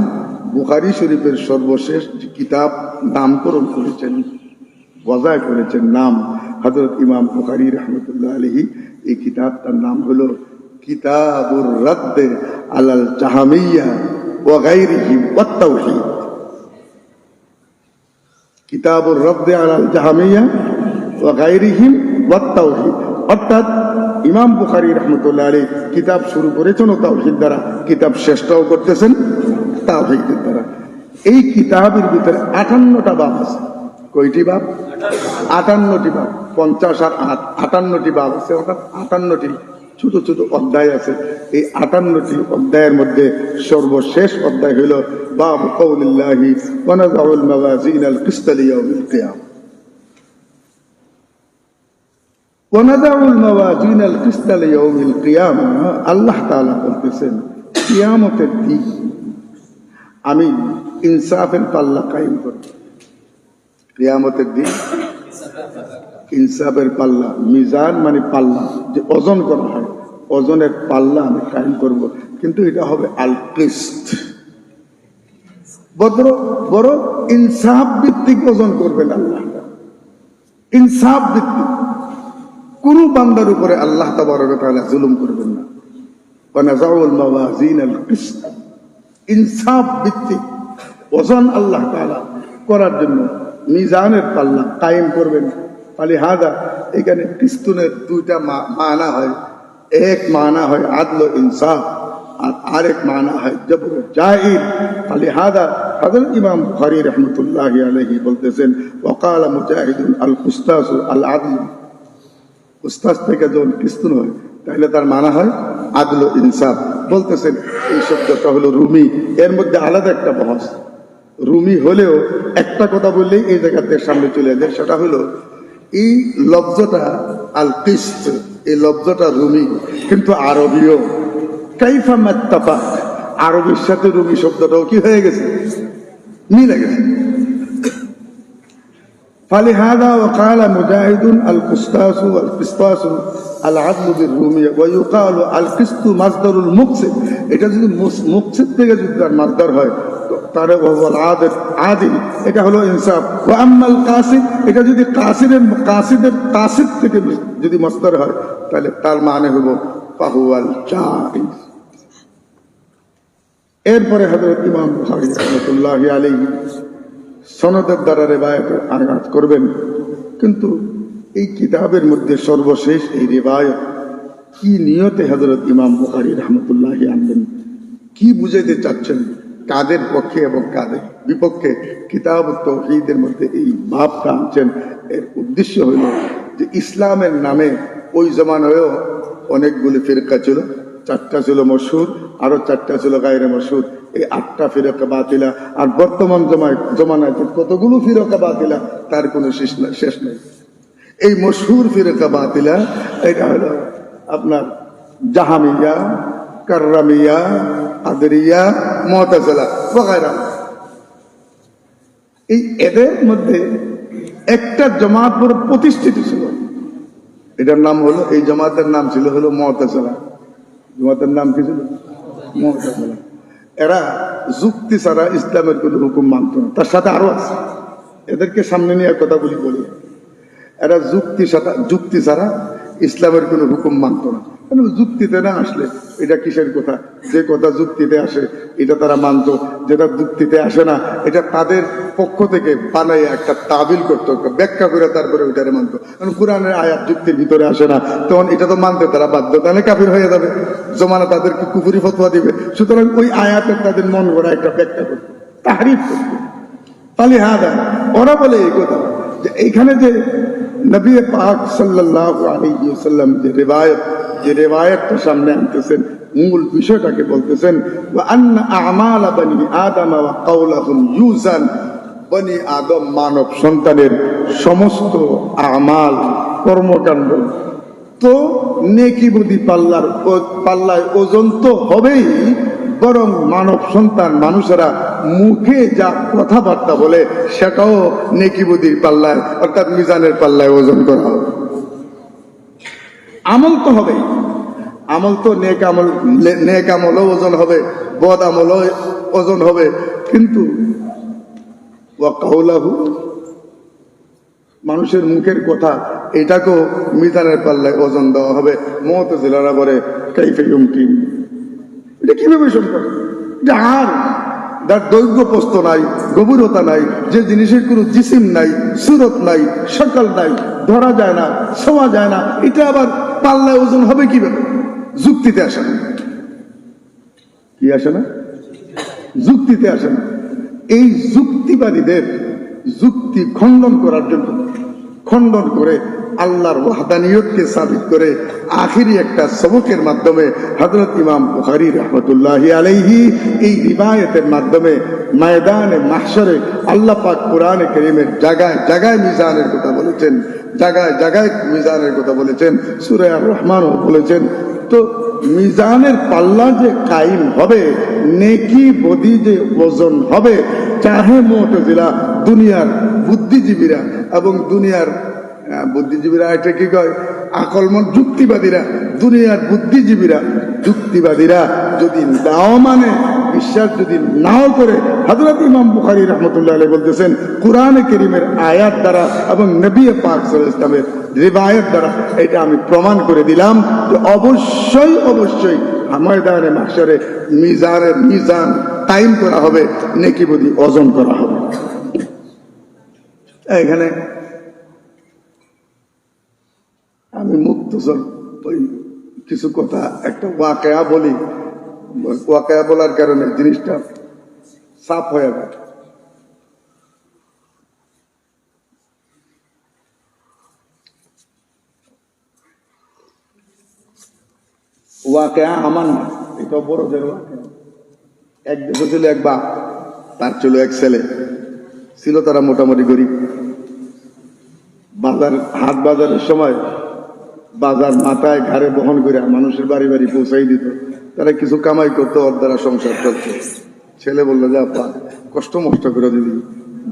S3: বুখারী শরীফের সর্বশেষ যে কিতাব নামকরণ করেছেন, ওয়াজা করেছেন নাম হযরত ইমাম বুখারী রাহমাতুল্লাহ আলাইহি, এই কিতাবটার নাম হলো কিতাবুর রাদ্দ আলাল জাহমিয়্যা ওয়া গায়রিহিম ওয়াত তাওহীদ। কিতাবুর রাদ্দ আলাল জাহমিয়্যা ওয়া গায়রিহিম ওয়াত তাওহীদ, অর্থাৎ ইমাম বুখারী রাহমাতুল্লাহ আলাইহি কিতাব শুরু করেছেন ও তাওহীদ দ্বারা, কিতাব শেষটাও করতেছেন তাওহীদের দ্বারা। এই কিতাবের ভিতরে 58টা বাব আছে। কয়টি বাব? 58টি বাব। 50 আর 58টি বাব আছে, অর্থাৎ 58টি ছোট ছোট অধ্যায় আছে। এই 58টি অধ্যায়ের মধ্যে সর্বশেষ অধ্যায় হইল বাবু কওলিল্লাহি ওয়া নাযাউল মাওয়াজিনাল কিসতা লিয়াউমিল কিয়ামা। ওয়া নাযাউল মাওয়াজিনাল কিসতা লিয়াউমিল কিয়ামা, আল্লাহ তাআলা বলতেছেন কিয়ামতের দিন আমি ইনসাফের পাল্লা কায়েম করব। কিয়ামতের দিন ইনসাফের পাল্লা, মিজান মানে পাল্লা, যে ওজন করা হয়, ওজনের পাল্লা আমি কায়েম করব, কিন্তু এটা হবে আল কিসত, বড় ইনসাফ ভিত্তিক ওজন করবেন আল্লাহ, ইনসাফ ভিত্তিক। কোন বান্দার উপরে আল্লাহ তাবারক ওয়া তাআলা জুলুম করবেন না। ওয়া নাযাউল মাওয়াজিনাল কিসত, ইনসাফ ভিত্তিক ওজন আল্লাহ তাআলা করার জন্য মিজানের পাল্লা কায়েম করবেন। ফলে হাদা এখানে কিস্তুনের দুইটা মানা হয়, এক মানা হয় আদল ইনসাফ আর আরেক মানা হয় জবর জাহির। ফলে হাদা হযরত ইমাম বুখারী রাহমাতুল্লাহি আলাইহি বলতেছেন ওয়াকালা মুজাহিদুন আল কুস্তাসু আল আদল, উস্তাদ থেকে যখন কিস্তুন হয় তাহলে তার মানা হয় আদল ইনসাফ। বলতেছেন এই শব্দটা হলো রুমি, এর মধ্যে আলাদা একটা বহস। রুমি হলেও একটা কথা বললেই এই জায়গাতে সামনে চলে যায়, সেটা হলো এই লফজটা আল কিস্ত, এই লফজটা রুমি কিন্তু আরবীয়। কাইফা মাত্তাফাক, আরবির সাথে রুমি শব্দটাও কি হয়ে গেছে, মিলে গেছে। فلهذا وقال مجاهد القسطاس والقسطاس العدل بالرومية ويقال القسط مصدر المقسط, এটা যদি মুকসিত থেকে যদি তার মাসদার হয় তারে ওয়াল আদিল, আদিল এটা হলো ইনসাফ। ওয়া আম্মাল কাসিদ, এটা যদি কাসিদের কাসিদ থেকে যদি মাসদার হয় তাহলে তার মানে হলো ফাহুয়াল জাইজ। এরপরে হযরত ইমাম বুখারী রাহমাতুল্লাহি আলাইহি সনদের দ্বারা রিওয়ায়াতের আঘাত করবেন, কিন্তু এই কিতাবের মধ্যে সর্বশেষ এই রিওয়ায়াত কি নিয়তে হযরত ইমাম বুখারী রাহমাতুল্লাহি আনবেন, কি বুঝাইতে চাচ্ছেন, কাদের পক্ষে এবং কাদের বিপক্ষে কিতাবুত তাওহীদের মধ্যে এই ভাবটা আনছেন। এর উদ্দেশ্য হইল যে ইসলামের নামে ওই জমানায়ও অনেকগুলি ফিরকা ছিল, 4টা ছিল মশহুর, আরো 4টা ছিল গায়রে মশহুর, এই 8টা ফিরকা বাতিলা। আর বর্তমান জমানায় কতগুলো ফিরকা বাতিলা তার কোনো শেষ নেই। এই মশহুর ফিরকা বাতিলা এটা হলো আপনার জাহামিয়া, কাররামিয়া, কাদরিয়া, মুতাজিলা ওয়াগায়রা। এই এদের মধ্যে একটা জামাত বড় প্রতিষ্ঠিত ছিল, এটার নাম হলো, এই জামাতের নাম ছিল হলো মুতাজিলা। জামাতের নাম কি ছিল? মুতাজিলা। এরা যুক্তি ছাড়া ইসলামের কোন হুকুম মানত না। তার সাথে আরো আছে, এদেরকে সামনে নিয়ে কথাগুলি বলি। এরা যুক্তি ছাড়া ইসলামের কোন হুকুম মানত না। যুক্তিতে না আসলে এটা কিসের কথা, যে কথা যুক্তিতে আসে এটা তারা মানত, যেটা যুক্তিতে আসে না এটা তাদের পক্ষ থেকে বানাই একটা তাবিল করতো, ব্যাখ্যা করে তারপরে ওইটারে মানত। কারণ কোরআনের আয়াত যুক্তির ভিতরে আসে না, তখন এটা তো মানতে তারা বাধ্য, তাহলে কাফির হয়ে যাবে, জমানা তাদেরকে কুফরি ফতোয়া দিবে। সুতরাং ওই আয়াতের তাদের মন গড়া একটা ব্যাখ্যা করতো, তাহরিফ করতো। তাহলে হ্যাঁ, ওরা বলে এই কথা যে এইখানে যে নবী পাক সাল্লাল্লাহু আলাইহি ওয়াসাল্লাম যে রিওয়ায়াতটা সামনে আনতেছেন, মূল বিষয়টাকে বলতেছেন, ওয়া আন্না আ'মালা বানি আদম ওয়া কাওলাহুম ইউজান। বনি আদম মানব সন্তানের সমস্ত আমাল কর্মকাণ্ড তো নেকি বদি পাল্লায় ওজন তো হবেই, বরং মানব সন্তান মানুষেরা মুখে যা কথাবার্তা বলে সেটাও নেকি বদির পাল্লায় অর্থাৎ মিজানের পাল্লায় ওজন করা হবে। আমল তো হবে, আমল তো নেক আমলও ওজন হবে, বদ আমলও ওজন হবে, কিন্তু ওয়া কাউলাহু মানুষের মুখের কথা এটাকেও মিজানের পাল্লায় ওজন দেওয়া হবে। মুতাজিলারা বলে কাইফা ইউমকিন, এটা কিভাবে সম্ভব? এটা আর যার দৈর্ঘ্য প্রস্থ নাই, গভীরতা নাই, যে জিনিসের কোনো জিসিম নাই, সুরত নাই, শকল নাই, ধরা যায় না, ছোঁয়া যায় না, এটা আবার পাল্লায় ওজন হবে কিভাবে? যুক্তিতে আসে না। কি আসে না? যুক্তিতে আসে না। এই যুক্তিবাদীদের যুক্তি খণ্ডন করার জন্য, খণ্ডন করে আল্লাহর ওয়াহদানিয়তকে সাবিত করে আখিরি একটা সবকের মাধ্যমে হযরত ইমাম বুখারী রাহমাতুল্লাহি আলাইহি এই রিওয়ায়াতের মাধ্যমে ময়দানে মাহশরে আল্লাহ পাক কোরআনে কারীমের জায়গায় জায়গায় মিজানের কথা বলেছেন, জায়গায় জায়গায় মিজানের কথা বলেছেন, সূরা আর রহমানও বলেছেন। তো মিজানের পাল্লা যে কায়েম হবে, নেকি বদি যে ওজন হবে, চাহে মুতাজিলা দুনিয়ার বুদ্ধিজীবীরা এবং দুনিয়ার বুদ্ধিজীবীরা এটা কি কয় আকলমন যুক্তিবাদীরা, দুনিয়ার বুদ্ধিজীবীরা যুক্তিবাদীরা যদি নাও মানে, বিশ্বাস যদি নাও করে, হযরত ইমাম বুখারী রাহমাতুল্লাহি আলাইহি বলতেছেন কোরআনে কারীমের আয়াত দ্বারা এবং নবী পাক সাল্লাল্লাহু আলাইহি ওয়াসাল্লামের রিওয়ায়াত দ্বারা এটা আমি প্রমাণ করে দিলাম যে অবশ্যই অবশ্যই ময়দানে মাহশরে মিজান টাইম করা হবে, নেকি বদি ওজন করা হবে। এখানে আমি মুক্তসর ওই কিছু কথা একটা ওয়াকিয়া বলি, ওয়াকিয়া বলার কারণে জিনিসটা সাফ হয়ে গেল। ওয়াকিয়া আমার না, এটা বড়দের ওয়াকিয়া। এক দেশে ছিল এক বাপ, তার ছিল এক ছেলে, ছিল তারা মোটামুটি গরিব। হাট বাজারের সময় বাজার মাথায় ঘাড়ে বহন করে মানুষের বাড়ি বাড়ি পৌঁছাই দিত, তারা কিছু কামাই করতো, ওর দ্বারা সংসার চলতো। ছেলে বললো যে আপা কষ্ট মষ্ট করে দিদি,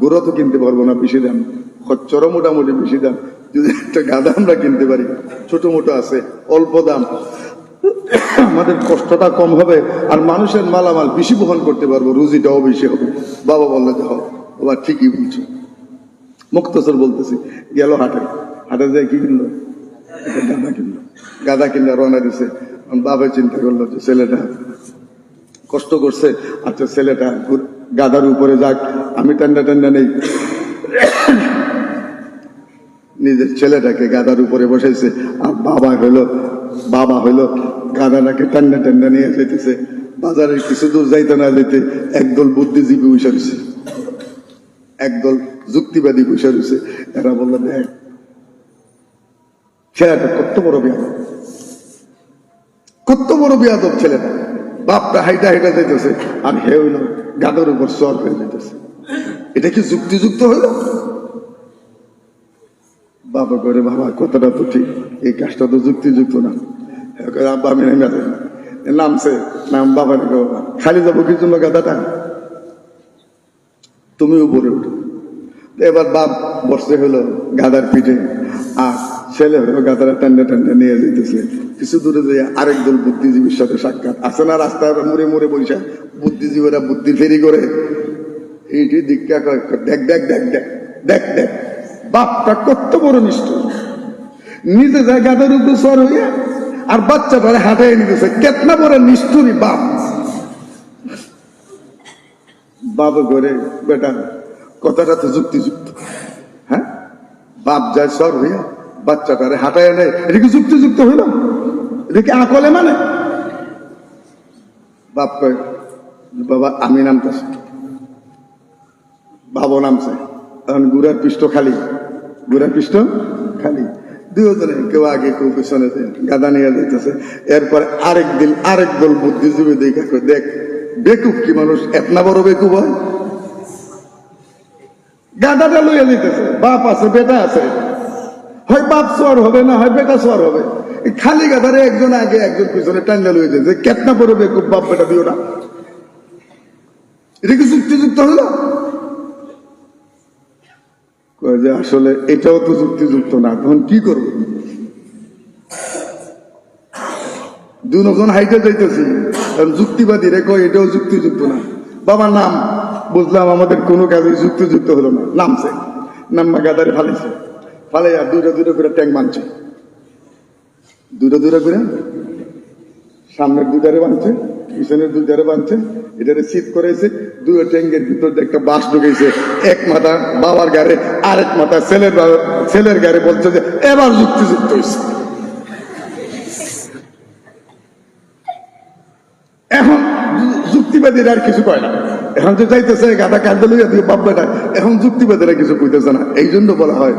S3: গরু তো কিনতে পারবো না, বেশি দাম, খচ্চরও মোটামুটি বেশি দাম, যদি একটা গাধা আমরা কিনতে পারি, ছোট মোটো আছে, অল্প দাম, আমাদের কষ্টটা কম হবে আর মানুষের মালামাল বেশি বহন করতে পারবো, রুজিটাও বেশি হবে। বাবা বললো যে বাবা ঠিকই বলছো। মুক্তসর বলতেছি, গেল হাটে যায় কি কিনলো? গাদা কিনলো, রওনা দিছে। বাবা চিন্তা করলো যে ছেলেটা কষ্ট করছে, আচ্ছা ছেলেটা গাদার উপরে যাক, আমি টান্ডা নেই। নিজের ছেলেটাকে গাদার উপরে বসাইছে, আর বাবা হইলো গাদাটাকে টান্ডা নিয়ে যেতেছে। বাজারের কিছু দূর যাইতে না যেতে একদল বুদ্ধিজীবী বসে রয়েছে, একদল যুক্তিবাদী বসে রয়েছে। এরা বললো দেখ ছেলেটা কত বড় বিয়াদব, কত বড় বিয়াদব ছেলেটা, বাপটা হাইটা যাইতেছে আর হে হইল গাদার উপর সর হয়ে যেতেছে। এটা কি যুক্তিযুক্ত হইল? বাবা করে বাবা কথাটা তো ঠিক, এই কাজটা তো যুক্তিযুক্ত না। আব্বা আমি নামছে নাম, বাবা খালি যাবো কি জন্য গাদাটা, তুমি উপরে উঠো। এবার বাপ বসতে হলো গাদার পিঠে, আর ছেলে হলো গাদারা টান্ডা নিয়ে যেতেছে। কিছু দূরে যেয়ে আরেক দল বুদ্ধিজীবীর সাথে সাক্ষাৎ আছে না, রাস্তায় মুড়ে বৈশা বুদ্ধিজীবীরা বুদ্ধি ফেরি করে, এইটি দীক্ষা দেখ দেখ দেখ দেখ দেখ দেখ বাপটা কত বড় নিষ্ঠুর, নিজে যায় গাদার উপর সর হইয়া আর বাচ্চাটারে হাঁটাই নিতেছে। কেতনা বড় নিষ্ঠুরী বাপ। বাবা করে বেটা কথাটা তো যুক্তিযুক্ত, হ্যাঁ, বাপ যায় সর হইয়া বাচ্চাটারে হাঁটায় নেয়, এটা কি যুক্তিযুক্ত হইল? এটা কি আকলে মানে? বাপ কয় বাবা আমি নামতেছি। বাবা নামছে, তখন গুড়ার পৃষ্ঠ খালি, দুজনে কেউ আগে কেউ পিছনে গাদা নিয়ে যাইতেছে। এরপর আরেক দল বুদ্ধিজীবী দেখা কয়, দেখ বেকুব কি মানুষ এতনা বড় বেকুব হয়? গাদাটা লইয়া দিতেছে, বাপ আছে বেটা আছে, হয় বাপ সোয়ার হবে না হয় বেটা সোয়ার হবে। খালি গাদারে একজন আগে একজন পিছনে টান্ডা লইয়া দিতেছে, কেতনা বড় বেকুব বাপ বেটা দিও না। এটা কি যুক্তিযুক্ত হলো? যে আসলে এটাও তো যুক্তিযুক্ত না, তখন কি করব? দুজন হাইটে যাইতেছি, কারণ যুক্তিবাদী রেখো এটাও যুক্তিযুক্ত না। বাবার নাম বুঝলাম, আমাদের কোনো কাজে যুক্তিযুক্ত হলো না। নামছে, নাম্বা গাদারে ফালাইছে, ফালাই আর দুইটা করে ট্যাঙ্ক বানছে, দুইটা করে সামনের দুইটারে বানছে, পিছনের দুইটারে বানছে, এটারে শীত করেছে। দুই ট্যাঙ্কের ভিতর একটা বাঁশ ঢুকেছে, এক মাথা বাবার গাড়ে, আরেক মাথা ছেলের গাড়ে। বলছে যে এবার যুক্তিযুক্ত হয়েছে। এখন যুক্তিবাদীরা আর কিছু কয় না, এখন যে চাইতেছে গাদা কাঁদে লইয়া দিয়ে বাপ বেটা, এখন যুক্তিবাদীরা কিছু কইতেছে না। এই জন্য বলা হয়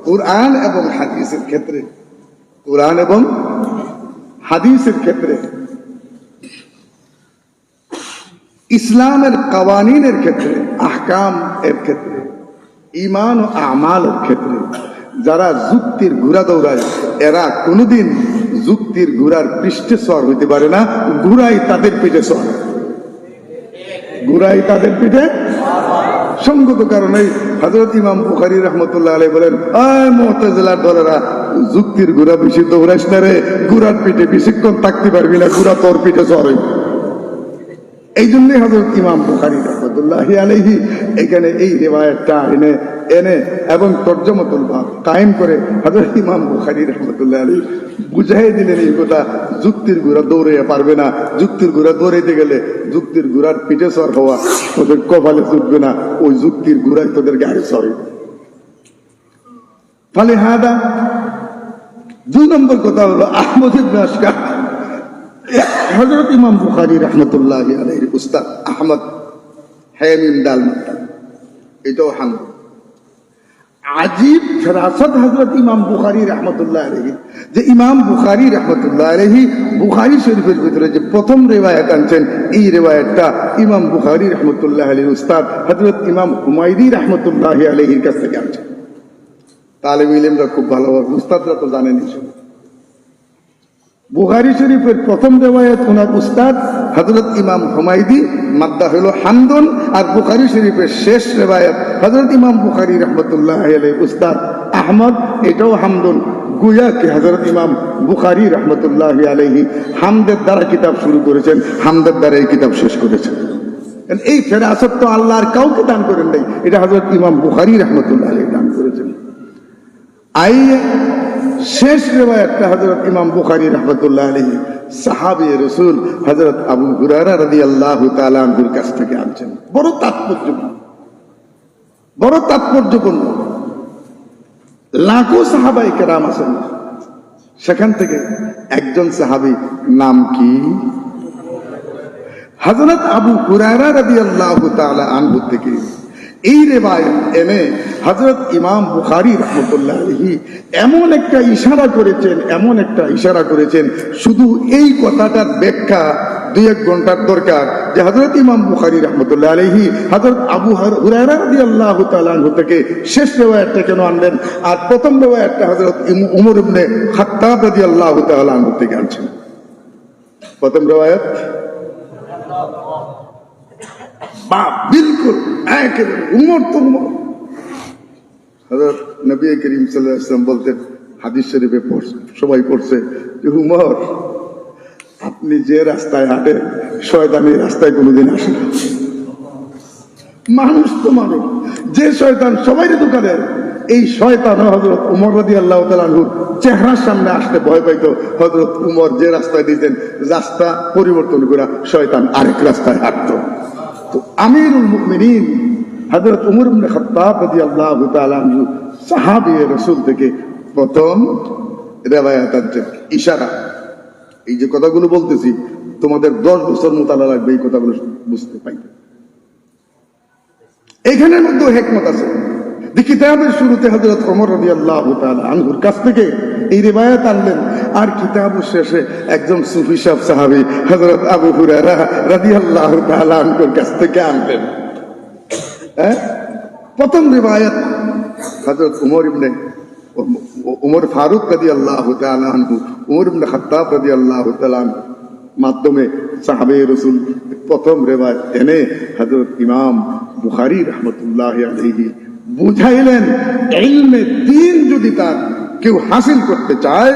S3: কোরআন এবং হাদিসের ক্ষেত্রে, কোরআন এবং হাদিসের ক্ষেত্রে, ইসলামের কাওয়ানিনের ক্ষেত্রে, আহকাম এর ক্ষেত্রে, ঈমান ও আমালের ক্ষেত্রে যারা যুক্তির ঘোড়া দৌড়ায়, এরা কোনোদিন যুক্তির ঘোড়ার পৃষ্ঠে সওয়ার হইতে পারে না, ঘোড়াই তাদের পিঠে সওয়ার, ঘোড়াই তাদের পিঠে। সঙ্গত কারণে হযরত ইমাম বুখারী রাহমাতুল্লাহ আলাইহি বলেন, আয় মুতাজিলার দলেরা, যুক্তির ঘোড়া বেশি দৌড়াইস না রে, ঘোড়ার পিঠে বেশিক্ষণ থাকতে পারবি না, ঘোড়া তোর পিঠে সওয়ার হইবে। এই জন্যই হযরত ইমাম বুখারী রাহমাতুল্লাহি আলাইহি এখানে এই রিওয়ায়াতটা এনে এবং তরজমাতুল বাব কায়েম করে হযরত ইমাম বুখারী রাহমাতুল্লাহি আলাইহি বুঝাই দিলেন এই কথা, যুক্তির ঘোড়া দৌড়াইয়া পারবে না, যুক্তির ঘোড়া দৌড়াইতে গেলে যুক্তির ঘোড়ার পিঠে সওয়ার হওয়া তোদের কপালে জুটবে না, ওই যুক্তির ঘোড়ায় তোদের গাড়ি সরে। ফলে হাদা 2 নম্বর কথা হলো আহমদ ইবনে আশকার, হযরত ইমাম বুখারী রাহমাতুল্লাহি আলাইহির উস্তাদ আহমদ হামিম দাল মাত্তা, এটাও হাম আজীব ফেরাসত হযরত ইমাম বুখারী রাহমাতুল্লাহি আলাইহি, যে ইমাম বুখারী রাহমাতুল্লাহি আলাইহি বুখারী শরীফের ভিতরে যে প্রথম রিওয়ায়াত আনছেন, এই রিওয়ায়াতটা ইমাম বুখারী রাহমাতুল্লাহি আলাইহির উস্তাদ হযরত ইমাম হুমায়দি রাহমাতুল্লাহি আলাইহির কাছ থেকে আনছেন। তালিব ইলমরা খুব ভালোভাবে, উস্তাদরা তো জানেনই। বুখারী শরীফের প্রথম রিওয়ায়াত ওনার উস্তাদ হযরত ইমাম হুমায়দি, মাদ্দা হলো হামদুন, আর বুখারী শরীফের শেষ রিওয়ায়াত হযরত ইমাম বুখারী রাহমাতুল্লাহি আলাইহির উস্তাদ আহমদ, এটাও হামদুন। গুয়া কি হযরত ইমাম বুখারী রাহমাতুল্লাহি আলাইহি হামদের দ্বারা কিতাব শুরু করেছেন, হামদের দ্বারা এই কিতাব শেষ করেছেন। এই ফেরাসত তো আল্লাহর কাউকে দান করেন নাই, এটা হযরত ইমাম বুখারী রাহমাতুল্লাহি আলাইহি দান করেছেন। শেষ রিওয়ায়াতটা হযরত ইমাম বুখারী রাহমাতুল্লাহি আলাইহি সাহাবী রাসূল হযরত আবু হুরায়রা রাদিয়াল্লাহু তাআলা আনহুর কাছ থেকে আনছেন। বড় তাৎপর্যপূর্ণ। লাখো সাহাবায়ে কেরাম আছেন, সেখান থেকে একজন সাহাবী, নাম কি? হযরত আবু হুরায়রা রাদিয়াল্লাহু তাআলা আনহু থেকে এই রিওয়ায়াত এনে হযরত ইমাম বুখারী রাহমাতুল্লাহি আলাইহি এমন একটা ইশারা করেছেন, শুধু এই কথাটার ব্যাখ্যা 2-1 ঘন্টার দরকার, যে হযরত ইমাম বুখারী রাহমাতুল্লাহি আলাইহি হযরত আবু হুরায়রা রাদিয়াল্লাহু তাআলা আনহু থেকে শেষ রিওয়ায়াতটা কেন আনলেন, আর প্রথম রিওয়ায়াতটা হযরত উমর ইবনে খাত্তাব রাদিয়াল্লাহু তাআলা আনহু থেকে আনছেন। প্রথম রিওয়ায়াত বিলকুল একেবারে উমর তো উমর। হযরত নবী করিম সাল্লাল্লাহু আলাইহি ওয়াসাল্লাম বলতেন, হাদিস শরীফে সবাই পড়ছে যে উমর, আপনি যে রাস্তায় হাঁটেন শয়তান এই রাস্তায় কোনোদিন আসে না। মানুষ তো মানুষ, যে শয়তান সবাই ধোঁকা দেয়, এই শয়তান হযরত উমর রাদিয়াল্লাহু তাআলা আনহুর চেহারার সামনে আসতে ভয় পাইত। হযরত উমর যে রাস্তায় দিতেন, রাস্তা পরিবর্তন করে শয়তান আরেক রাস্তায় হাঁটত। তো আমিরুল মুমিনিন হযরত উমর ইবনে খাত্তাব রাদিয়াল্লাহু তাআলা আনহু সাহাবী রাসূল থেকে প্রথম রিওয়ায়াত আছে, ইশারা। এই যে কথাগুলো বলতেছি, তোমাদের 10 বছর মোতালা লাগবে এই কথাগুলো বুঝতে পাইতে। এখানের মধ্যে হিকমত আছে। কিতাবের শুরুতে হযরত ওমর রাদিয়াল্লাহু তাআলা আনহুর কাছ থেকে এই রিওয়ায়াত আনলেন, আর কিতাবের শেষে একজন সুফি সাহাবী হযরত আবু হুরায়রা রাদিয়াল্লাহু তাআলা আনহুর কাছ থেকে আনলেন। প্রথম রিওয়ায়াত হযরত উমর ফারুক রাদিয়াল্লাহু তাআলা আনহু, উমর ইবনে খাত্তাব রাদিয়াল্লাহু তাআলা আনহু মাধ্যমে সাহাবে রাসূল প্রথম রিওয়ায়াত এনে হযরত ইমাম বুখারী রাহমাতুল্লাহি আলাইহি বুঝাইলেন, ইলমে দ্বীন যদি তার কেউ হাসিল করতে চায়,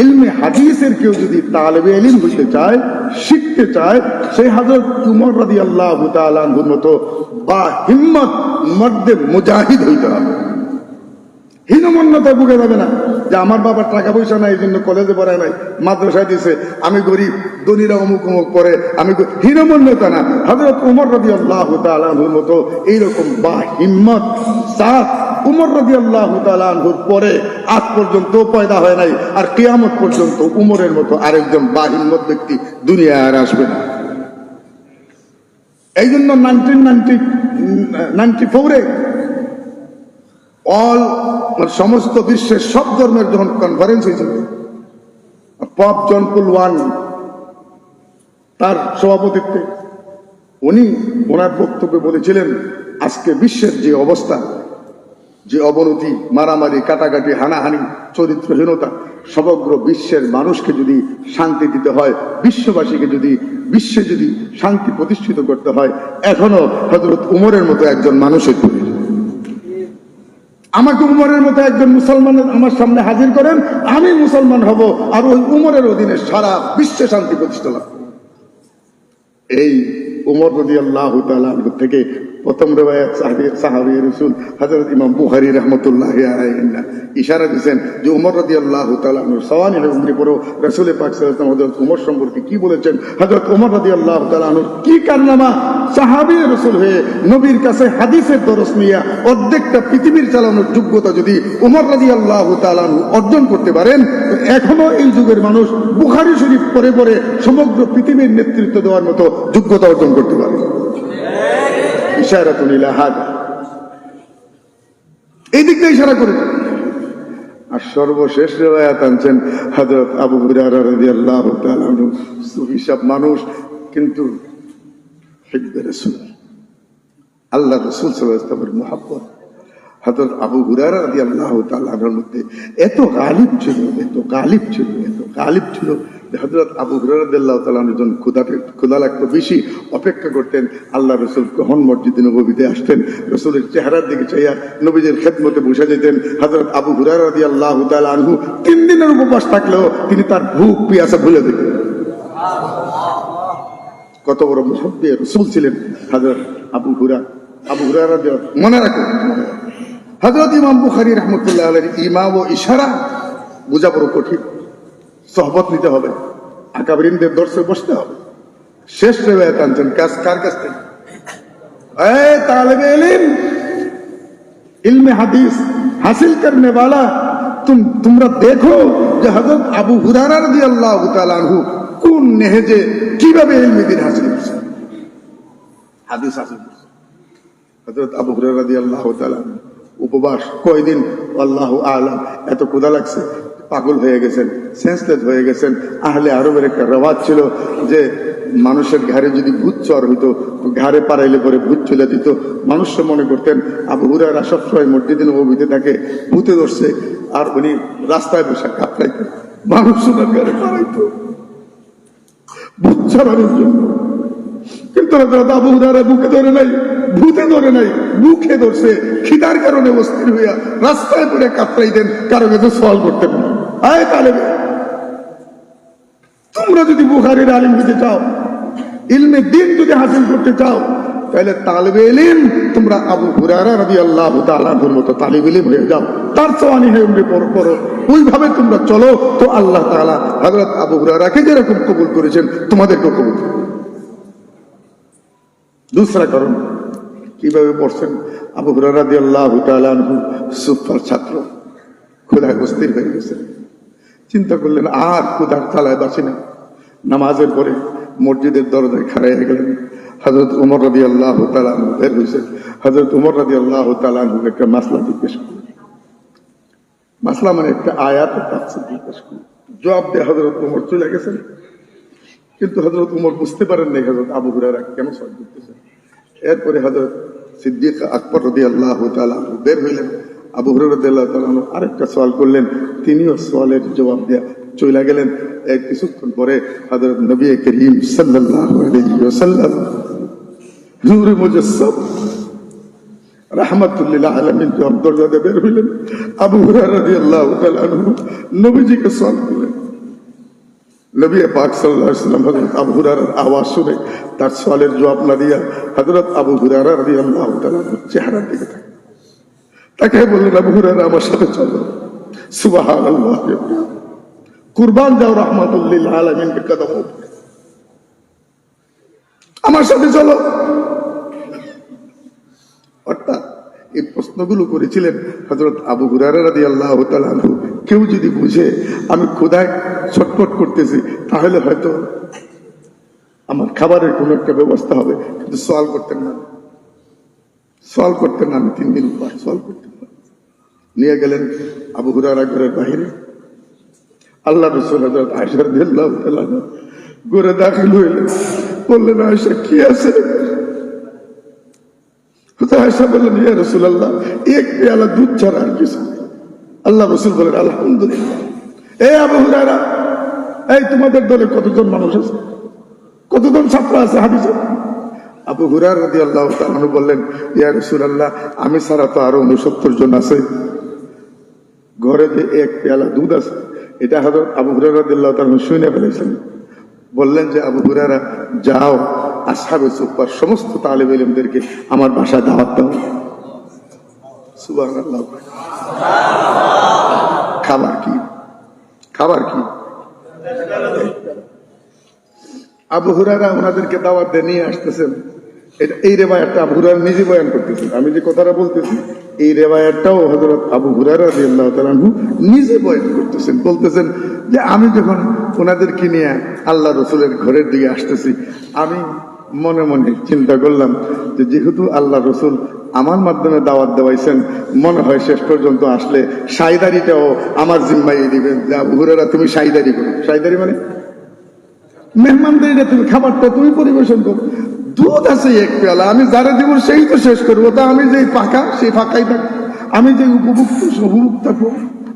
S3: ইলমে হাদিসের কেউ যদি তালেবে ইলম হইতে চায়, শিখতে চায়, সেই হযরত উমর রাদিয়াল্লাহু তাআলা আনহুর মতো বা হিম্মত মর্দে মুজাহিদ হইতে হবে। হীনমন্যতা বুকে যাবে না যে আমার বাবার টাকা পয়সা নাই, এই জন্য কলেজে পড়ায় নাই, মাদ্রাসায় দিছে, আমি গরিব, ধনীরা অমুক অমুক করে, আমি হীনমন্যতা না। হযরত উমর রাদিয়াল্লাহু তাআলা আনহুর মতো এইরকম বা হিম্মত সাথ উমর রাদিয়াল্লাহু তাআলা আনহুর পরে আজ পর্যন্ত পয়দা হয় নাই, আর কিয়ামত পর্যন্ত উমরের মতো আরেকজন বা হিম্মত ব্যক্তি দুনিয়ায় আর আসবে না। এই জন্য 1994 সমস্ত বিশ্বের সব ধর্মের যখন কনফারেন্স হয়েছিল, পপ জন পল ওয়ান তার সভাপতিত্বে উনি ওনার বক্তব্যে বলেছিলেন, আজকে বিশ্বের যে অবস্থা, যে অবনতি, মারামারি, কাটাকাটি, হানাহানি, চরিত্রহীনতা, সমগ্র বিশ্বের মানুষকে যদি শান্তি দিতে হয়, বিশ্ববাসীকে যদি বিশ্বে যদি শান্তি প্রতিষ্ঠিত করতে হয়, এখনো হযরত উমরের মতো একজন মানুষের প্রয়োজন। আমাকে উমরের মতো একজন মুসলমান আমার সামনে হাজির করেন, আমি মুসলমান হব, আর ওই উমরের অধীনে সারা বিশ্বে শান্তি প্রতিষ্ঠা লাভ। এই উমর রাদিয়াল্লাহু তাআলা আনহু থেকে প্রথম রিওয়ায়াত সাহাবী রাসূল হযরত ইমাম বুখারী রাহমাতুল্লাহি আলাইহি ইশারা দিয়েছেন যে উমর রাদিয়াল্লাহু তাআলা আনহু সাওয়ানিল উমরি পড়ো রাসূল পাক সাল্লাল্লাহু আলাইহি ওয়াসাল্লাম হযরত উমর সম্পর্কে কি বলেছেন, হযরত উমর রাদিয়াল্লাহু তাআলা আনহু কি কারনামা, সাহাবী রাসূল হয়ে নবীর কাছে হাদিসের দরস নিয়ে অর্ধেকটা পৃথিবীর চালানোর যোগ্যতা যদি উমর রাদিয়াল্লাহু তাআলা আনহু অর্জন করতে পারেন, এখনো এই যুগের মানুষ বুখারী শরীফ পড়ে পড়ে সমগ্র পৃথিবীর নেতৃত্ব দেওয়ার মতো যোগ্যতা অর্জন করতে পারে। ইশারাতুন ইলা হাদা, এই দিকটা ইশারা করে। আর সর্বশেষ রিওয়ায়াত আনছেন হযরত আবু হুরায়রা রাদিয়াল্লাহু তাআলা আনহু, সুফি সব মানুষ, কিন্তু হিব্বে রাসূল, আল্লাহ রাসূল সাল্লাল্লাহু আলাইহি ওয়াসাল্লামের মুহাব্বত হযরত আবু হুরায়রা রাদিয়াল্লাহু তাআলা আনহুর মধ্যে এত গালিব ছিল, এত গালিব ছিল, এত গালিব ছিল, হযরত আবু হুরায়রা রাদিয়াল্লাহু তাআলা আনহু যখন ক্ষুধা লাগতো বেশি, অপেক্ষা করতেন আল্লাহ রাসূল কখন মসজিদে নববীতে আসতেন, রাসূলের চেহারার দিকে চাইয়া নবীদের খেদমতে বসে যেতেন। হযরত আবু হুরায়রা রাদিয়াল্লাহু তাআলা আনহু 3 দিনের উপবাস থাকলেও তিনি তার ভূখ পিয়াসা ভুলে যেতেন। কত বড় মুহাব্বে রাসূল ছিলেন হযরত আবু হুরায়রা। মনে রাখো, হযরত ইমাম বুখারী রাহমাতুল্লাহি আলাইহি ইমাম ও ইশারা বোঝা বড় কঠিন। সোহবত নিতে হবে, আকাবিরিনদের দর্শে বসতে হবে। শেষ রিওয়ায়াত আনছেন কার কাছ থেকে? তালেবে ইলম, ইলমে হাদিস হাসিল করনে वाला তোমরা দেখো যে হযরত আবু হুরায়রা রাদিয়াল্লাহু তাআলা আনহু কোন নেহেজে কিভাবে ইলমে দ্বীন হাসিল করেছেন, হাদিস হাসিল করেছেন। হযরত আবু হুরায়রা রাদিয়াল্লাহু তাআলা উপবাস কয়দিন আল্লাহু আ'লাম, এত ক্ষুধা লাগছে, পাগল হয়ে গেছেন, সেন্সলেস হয়ে গেছেন। আহলে আরবের একটা রেওয়াজ ছিল যে মানুষের ঘাড়ে যদি ভূত চর হইতো, ঘাড়ে পাড়াইলে পরে ভূত চলে দিত। মানুষরা মনে করতেন আবু হুরায়রা সবসময় মসজিদে নববীতে থাকে, ভূতে ধরছে, আর উনি রাস্তায় বসে কাঁপড়াইতেন, মানুষ ওনার ঘাড়ে পাড়াইতো ভূত চড়ানোর জন্য। কিন্তু আবু হুরায়রা বুকে ধরে নাই, ভূতে ধরে নাই, বুকে ধরছে, খিদার কারণে অস্থির হইয়া রাস্তায় পড়ে কাঁপড়াইতেন, কারো কাছে সওয়াল করতেন না। আয় তালেবে, তোমরা যদি বুখারীর আলিম হতে চাও, ইলমে দ্বীন যদি হাসিল করতে চাও, তাহলে তালেবে ইলম তোমরা আবু হুরায়রা রাদিয়াল্লাহু তাআলা আনহুর মতো তালেবে ইলম হয়ে যাও, তার সাওয়ানি হয়ে উমরে পড়ো, ওইভাবে তোমরা চলো, তো আল্লাহ তাআলা হযরত আবু হুরায়রাকে যেরকম কবুল করেছেন তোমাদেরকেও কবুল করবেন। दूसरा কারণ কিভাবে পড়ছেন, আবু হুরায়রা রাদিয়াল্লাহু তাআলা আনহু সুফার ছাত্র, ক্ষুধায় অস্থির হয়ে গেছেন, চিন্তা করলেন আর ক্ষুধার তালায় বাঁচি না। নামাজের পরে মসজিদের দরজায় খাড়াইয়া গেলেন। হযরত ওমর রাদিয়াল্লাহু তাআলা আনহু বের হয়েছেন, হযরত ওমর রাদিয়াল্লাহু তাআলা আনহু একটা মাসলা জিজ্ঞেস করলেন। মাসলা মানে একটা আয়াতের তাফসীর জিজ্ঞেস করলেন। জবাব দিয়ে হযরত ওমর চলে গেছেন, কিন্তু হযরত ওমর বুঝতে পারেন নাই হযরত আবু হুরায়রা কেন সওয়াল করতেছেন। এরপরে হযরত সিদ্দিক আকবর রাদিয়াল্লাহু তাআলা আনহু বের হইলেন। আবু হুরায়রা রাদিয়াল্লাহু তাআলা আনহু আরেকটা সওয়াল করলেন, তিনিও সওয়ালের জবাব দিয়ে চলে গেলেন। কিছুক্ষণ পরে হযরত নবী করিম সাল্লাল্লাহু আলাইহি ওয়াসাল্লাম নূরে মুজাসসাম রাহমাতুল লিল আলামিন দরজাতে বের হইলেন। আবু হুরায়রা রাদিয়াল্লাহু তাআলা আনহু নবীজিকে সওয়াল করলেন। নবী পাক সাল্লাল্লাহু আলাইহি ওয়াসাল্লাম হযরত আবু হুরায়রার আওয়াজ শুনে তার সওয়ালের জবাব না দিয়া হযরত আবু হুরায়রা রাদিয়াল্লাহু তাআলা চেহারার দিকে তাকে বললেন, আবু হুরায়রা আমার সাথে চলো। সুবহানাল্লাহ, কুরবান যাও রাহমাতুল লিল আলামিনকে কদম উপরে, আমার সাথে চলো। অর্থাৎ এই প্রশ্নগুলো করেছিলেন হযরত আবু হুরায়রা রাদিয়াল্লাহু তাআলা আনহু। কেউ যদি বুঝে আমি ক্ষুধায় ছটফট করতেছি, তাহলে হয়তো আমার খাবারের কোনো একটা ব্যবস্থা হবে, কিন্তু সওয়াল করতেন না, সওয়াল করতেন না। আমি 3 দিন পর সওয়াল করতেন না। নিয়ে গেলেন আবু হুরায়রা ঘরের বাইরে। আল্লাহ রাসূল হযরত আয়েশা রাদিয়াল্লাহু তাআলা ঘরে দাখিল হইলেন। বললেন, আয়েশা কি আছে? আয়েশা বললেন, ইয়া রাসূলুল্লাহ, এক পেয়ালা দুধ ছাড়া আর কিছু নেই। আল্লাহ রাসূল বলেন, আলহামদুলিল্লাহ। এই আবু হুরায়রা, এই তোমাদের দলে কতজন মানুষ আছে, কতজন ছাত্র আছে হাদিসে? আবু হুরায়রা রাদিয়াল্লাহু তাআলা বললেন, ইয়া রাসূলুল্লাহ, আমি ছাড়া তো আরো 69 জন আছে। ঘরে যে এক পেয়ালা দুধ আছে, এটা হযরত আবু হুরায়রা রাদিয়াল্লাহু তাআলা শুনে ফেলেছেন। বললেন যে, আবু হুরায়রা, যাও আসহাবে সুফার সমস্ত তালিব ইলমদেরকে আমার বাসায় দাওয়াত দাও। সুবহানাল্লাহ। খাবার কি? খাবার কি? আবু হুরায়রা ওনাদেরকে দাওয়াত দিয়ে নিয়ে আসতেছেন। এই রেওয়ায়াতটা আবু হুরায়রা নিজে বয়ান করতেছেন। আমি যে কথাটা বলতেছি, এই রেওয়ায়াতটাও হযরত আবু হুরায়রা রাদিয়াল্লাহু তাআলা আনহু নিজে বয়ান করতেছেন। বলতেছেন যে, আমি যখন ওনাদেরকে নিয়ে আল্লাহ রাসূলের ঘরের দিকে আসতেছি, আমি মনে মনে চিন্তা করলাম যে যেহেতু আল্লাহ রাসূল আমার মাধ্যমে দাওয়াত দেওয়াইছেন, মনে হয় শেষ পর্যন্ত আসলে সাইদারিটাও আমার জিম্মায় দিবেন যে, আবু হুরায়রা তুমি সাইদারি করো। সাইদারি মানে মেহমানদারিটা, তুমি খাবারটা তুমি পরিবেশন করো। দুধ আছে এক পেয়ালা, আমি যারা দিব সেই তো শেষ করবো। তা আমি যে ফাঁকা, সেই ফাঁকাই থাকবো। আমি যে উপভুক্ত, সে উপভুক্ত থাকবো।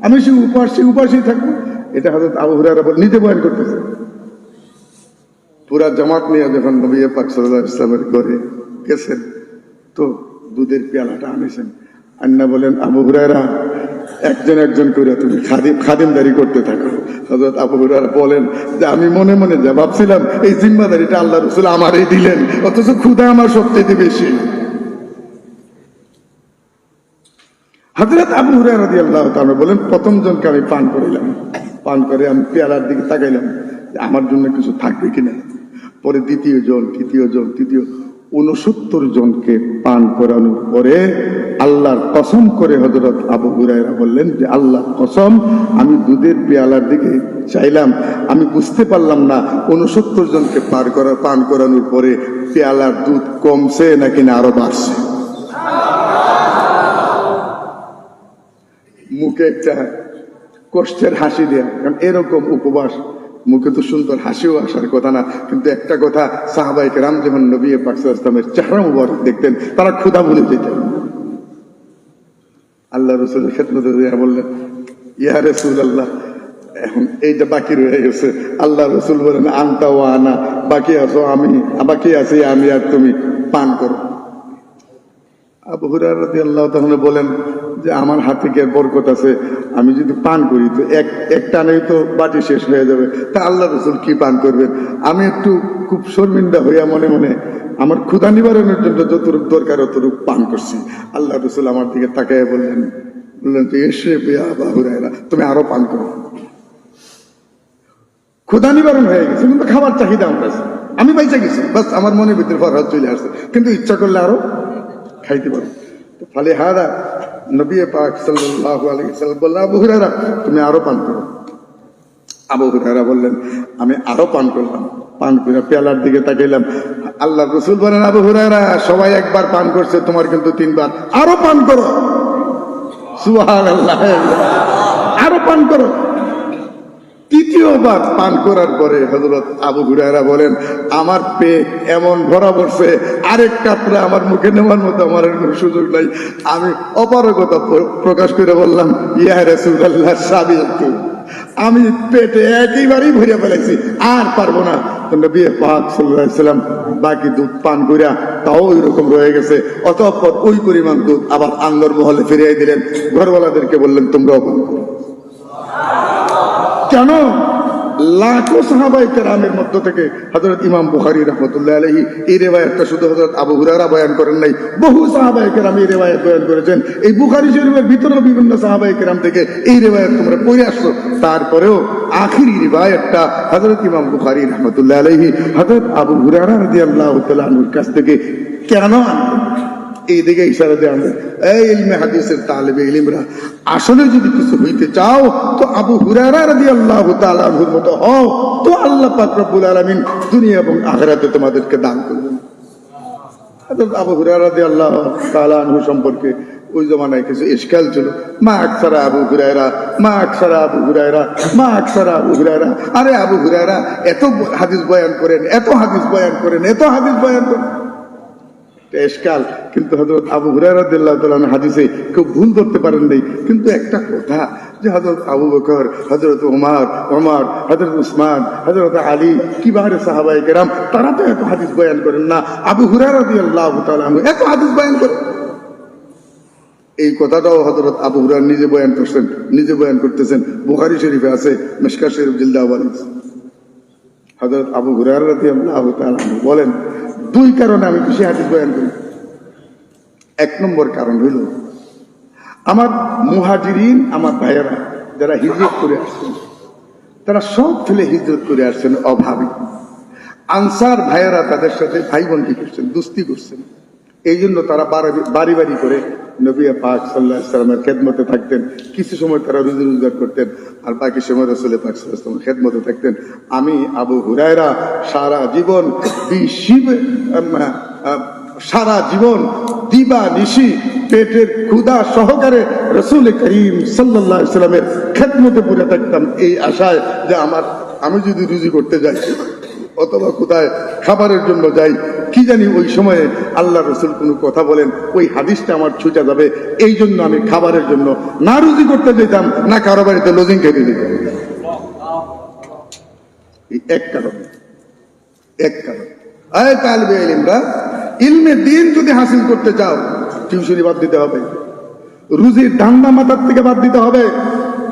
S3: আমি সে উপাস, সে উপাসই থাকবো। এটা হযরত আবু হুরায়রা নিজে বয়ান করতেছে। পুরা জামাত নিয়ে যখন নবী পাক সাল্লাল্লাহু আলাইহি ওয়াসাল্লামের ঘরে গেছেন, তো দুধের পেয়ালাটা আনেছেন। আন্না বলেন, আবু হুরায়রা, একজন একজন করে তুমি খাদিমদারি করতে থাকো। হযরত আবু হুরায়রা বলেন যে, আমি মনে মনে যা ভাবছিলাম, এই জিম্মাদারিটা আল্লাহ রাসূল আমারই দিলেন, অথচ ক্ষুধা আমার সবচেয়ে বেশি। হযরত আবু হুরায়রা রাদিয়াল্লাহু তাআলা বলেন, প্রথম জনকে আমি পান করিলাম। পান করে আমি পেয়ালার দিকে তাকাইলাম যে আমার জন্য কিছু থাকবে কিনা। পরে দ্বিতীয় জন, তৃতীয় জন, তৃতীয় 69 জনকে পান করানোর পরে আল্লাহর কসম করে হযরত আবু হুরায়রা বললেন যে, আল্লাহর কসম, আমি দুধের পেয়ালার দিকে চাইলাম, আমি বুঝতে পারলাম না 69 জনকে পান করানোর পরে পেয়ালার দুধ কমছে নাকি না আরো বাড়ছে। মুখে একটা কষ্টের হাসি দেয়া, কারণ এরকম উপবাস মুখে তো সুন্দর হাসিও আসার কথা না, কিন্তু একটা কথা, সাহাবায়ে কেরাম যখন নবী পাক সাল্লাল্লাহু আলাইহি ওয়াসাল্লামের চেহারা মুবারক দেখতেন, তারা ক্ষুধা ভুলে যেতেন। আল্লাহ রাসূলের খেদমতে বললেন, ইয়া রাসূলুল্লাহ, এখন এইটা বাকি রয়ে গেছে। আল্লাহ রাসূল বলেন, আনতা ওয়া আনা, বাকি আছো আমি, বাকি আছি আমি আর তুমি, পান করো। আবু হুরায়রা রাদিয়াল্লাহু তাআলা বলেন যে, আমার হাতে কি বরকত আছে? আমি যদি পান করি তো এক টানেই তো বাটি শেষ হয়ে যাবে। তা আল্লাহ রাসূল কি পান করবেন? আমি একটু খুব শর্মিন্দা হইয়া মনে মনে আমার ক্ষুধা নিবারণের জন্য যতটুকু দরকার অতটুকু পান করছি। আল্লাহ রাসূল আমার দিকে তাকায় বললেন যে, এসে পেয়া আবু হুরায়রা, তুমি আরো পান করো। ক্ষুধা নিবারণ হয়ে গেছে, কিন্তু খাবার চাহিদা আমার কাছে, আমি বাইচা গেছি, বাস আমার মনের ভিতরে ফরহাদ চলে আসছে, কিন্তু ইচ্ছা করলে আরো খাইতে পারো। ফলে হাদা নবী পাক সাল্লাল্লাহু আলাইহি ওয়াসাল্লাম বললেন, আবু হুরায়রা, তুমি আরো পান করো। আবু হুরায়রা বললেন, আমি আরো পান করলাম। পান করে পেয়ালার দিকে তাকাইলাম, আল্লাহ রসুল বলেন, আবু হুরায়রা, সবাই একবার পান করছে, তোমার কিন্তু 3 বার, আরো পান করো। সুবহানাল্লাহ, আরো পান করো। 3য় বার পান করার পরে হযরত আবু হুরায়রা বলেন, আমার পেট এমন ভরা পড়ছে, আরেক কাপড়ে আমার মুখে নেওয়ার মতো আমার আর কোনো সুযোগ নাই। আমি অপারগতা প্রকাশ করে বললাম, ইয়া রাসূলুল্লাহ, সাবিকু, আমি পেটে একেবারেই ভরে ফেলেছি, আর পারবো না। নবী পাক সাল্লাল্লাহু আলাইহি ওয়াসাল্লাম বাকি দুধ পান কইরা তাও ওই রকম রয়ে গেছে। অতঃপর ওই পরিমাণ দুধ আবার আঙ্গর মহলে ফিরিয়ে দিলেন। ঘরওয়ালাদেরকে বললেন, তোমরাও পান করো। কেন? লাখো সাহাবায়ে কেরামের মধ্য থেকে হযরত ইমাম বুখারী রাহমাতুল্লাহ আলাইহি এই রিওয়ায়াতটা শুধু হযরত আবু হুরায়রা বয়ান করেন নাই, বহু সাহাবায়ে কেরাম এই রিওয়ায়াত বয়ান করেছেন। এই বুখারী শরীফের ভিতরে বিভিন্ন সাহাবায়ে কেরাম থেকে এই রিওয়ায়াত তোমরা পড়ে আসছো। তারপরেও আখিরি রিওয়ায়াতটা হযরত ইমাম বুখারী রাহমাতুল্লাহ আলাইহি হযরত আবু হুরায়রা রাদিয়াল্লাহু তাআলা আনহুর কাছ থেকে কেন আনলেন? এই দিকে ইশারা দিয়ে আনলেন, এই ইলমে হাদিসের তালেবে ইলমরা, আসলে যদি কিছু হইতে চাও তো আবু হুরায়রা রাদিয়াল্লাহু তাআলা আনহুর মতো হও, তো আল্লাহ পাক রব্বুল আলামিন দুনিয়া এবং আখিরাতে তোমাদেরকে দান করবেন। আবু হুরায়রা রাদিয়াল্লাহু তাআলা আনহু সম্পর্কে ওই জমানায় কিছু ইশকাল ছিল। মা আকসারা আবু হুরায়রা, মা আকসারা আবু হুরায়রা, মা আকসারা আবু হুরায়রা। আরে আবু হুরায়রা এত হাদিস বয়ান করেন, এত হাদিস বয়ান করেন, এত হাদিস বয়ান করেন, এশকাল। কিন্তু হযরত আবু হুরায়রা রাদিয়াল্লাহু তাআলা হাদিসে কেউ ভুল ধরতে পারেন নাই। কিন্তু একটা কথা, যে হযরত আবু বকর, হযরত ওমর, হযরত উসমান, হযরত আলী, কিবারে সাহাবায়ে কেরাম, তারা তো এত হাদিস বয়ান করেন না। আবু হুরায়রা রাদিয়াল্লাহু তাআলা এত হাদিস বয়ান করেন। এই কথাটাও হযরত আবু হুরায়রা নিজে বয়ান করছেন, নিজে বয়ান করতেছেন। বুখারী শরীফে আছে, মিশকাত শরীফ জিলদ আউয়াল। হযরত আবু হুরায়রা রাদিয়াল্লাহু তাআলা বলেন, 2 কারণে আমি বেশি হাদিস বয়ান করি। 1 নম্বর কারণ হইল, আমার মুহাজিরিন, আমার ভাইয়েরা যারা হিজরত করে আসছেন, তারা সব ফেলে হিজরত করে আসছেন অভাবী। আনসার ভাইয়েরা তাদের সাথে ভাই বন্ধি করছেন, দোস্তি করছেন। এই জন্য তারা বাড়ি বাড়ি করে নবী পাক সাল্লাল্লাহু আলাইহি ওয়াসাল্লামের খেদমতে থাকতেন। কিছু সময় তারা রুজি রোজগার করতেন, আর বাকি সময় রাসূল পাক সাল্লাল্লাহু আলাইহি ওয়াসাল্লামের খেদমতে থাকতেন। আমি আবু হুরায়রা সারা জীবন দিবা নিশি পেটের ক্ষুধা সহকারে রাসূল করিম সাল্লাল্লাহু আলাইহি ওয়াসাল্লামের খেদমতে পড়ে থাকতাম, এই আশায় যে আমি যদি রুজি করতে যাই অথবা কোথায় খাবারের জন্য যাই, কি জানি ওই সময়ে আল্লাহ রসুল কোনো কথা বলেন, ওই হাদিসটা আমার ছুটে যাবে। এই জন্য আমি খাবারের জন্য না রুজি করতে যেতাম, না কারো বাড়িতে লজিং খেতে যেতাম। এক কারণ। তালিবে ইলমরা, ইলমে দ্বীন যদি হাসিল করতে চাও, টিউশনি বাদ দিতে হবে, রুজির ধান্দা মাথার থেকে বাদ দিতে হবে।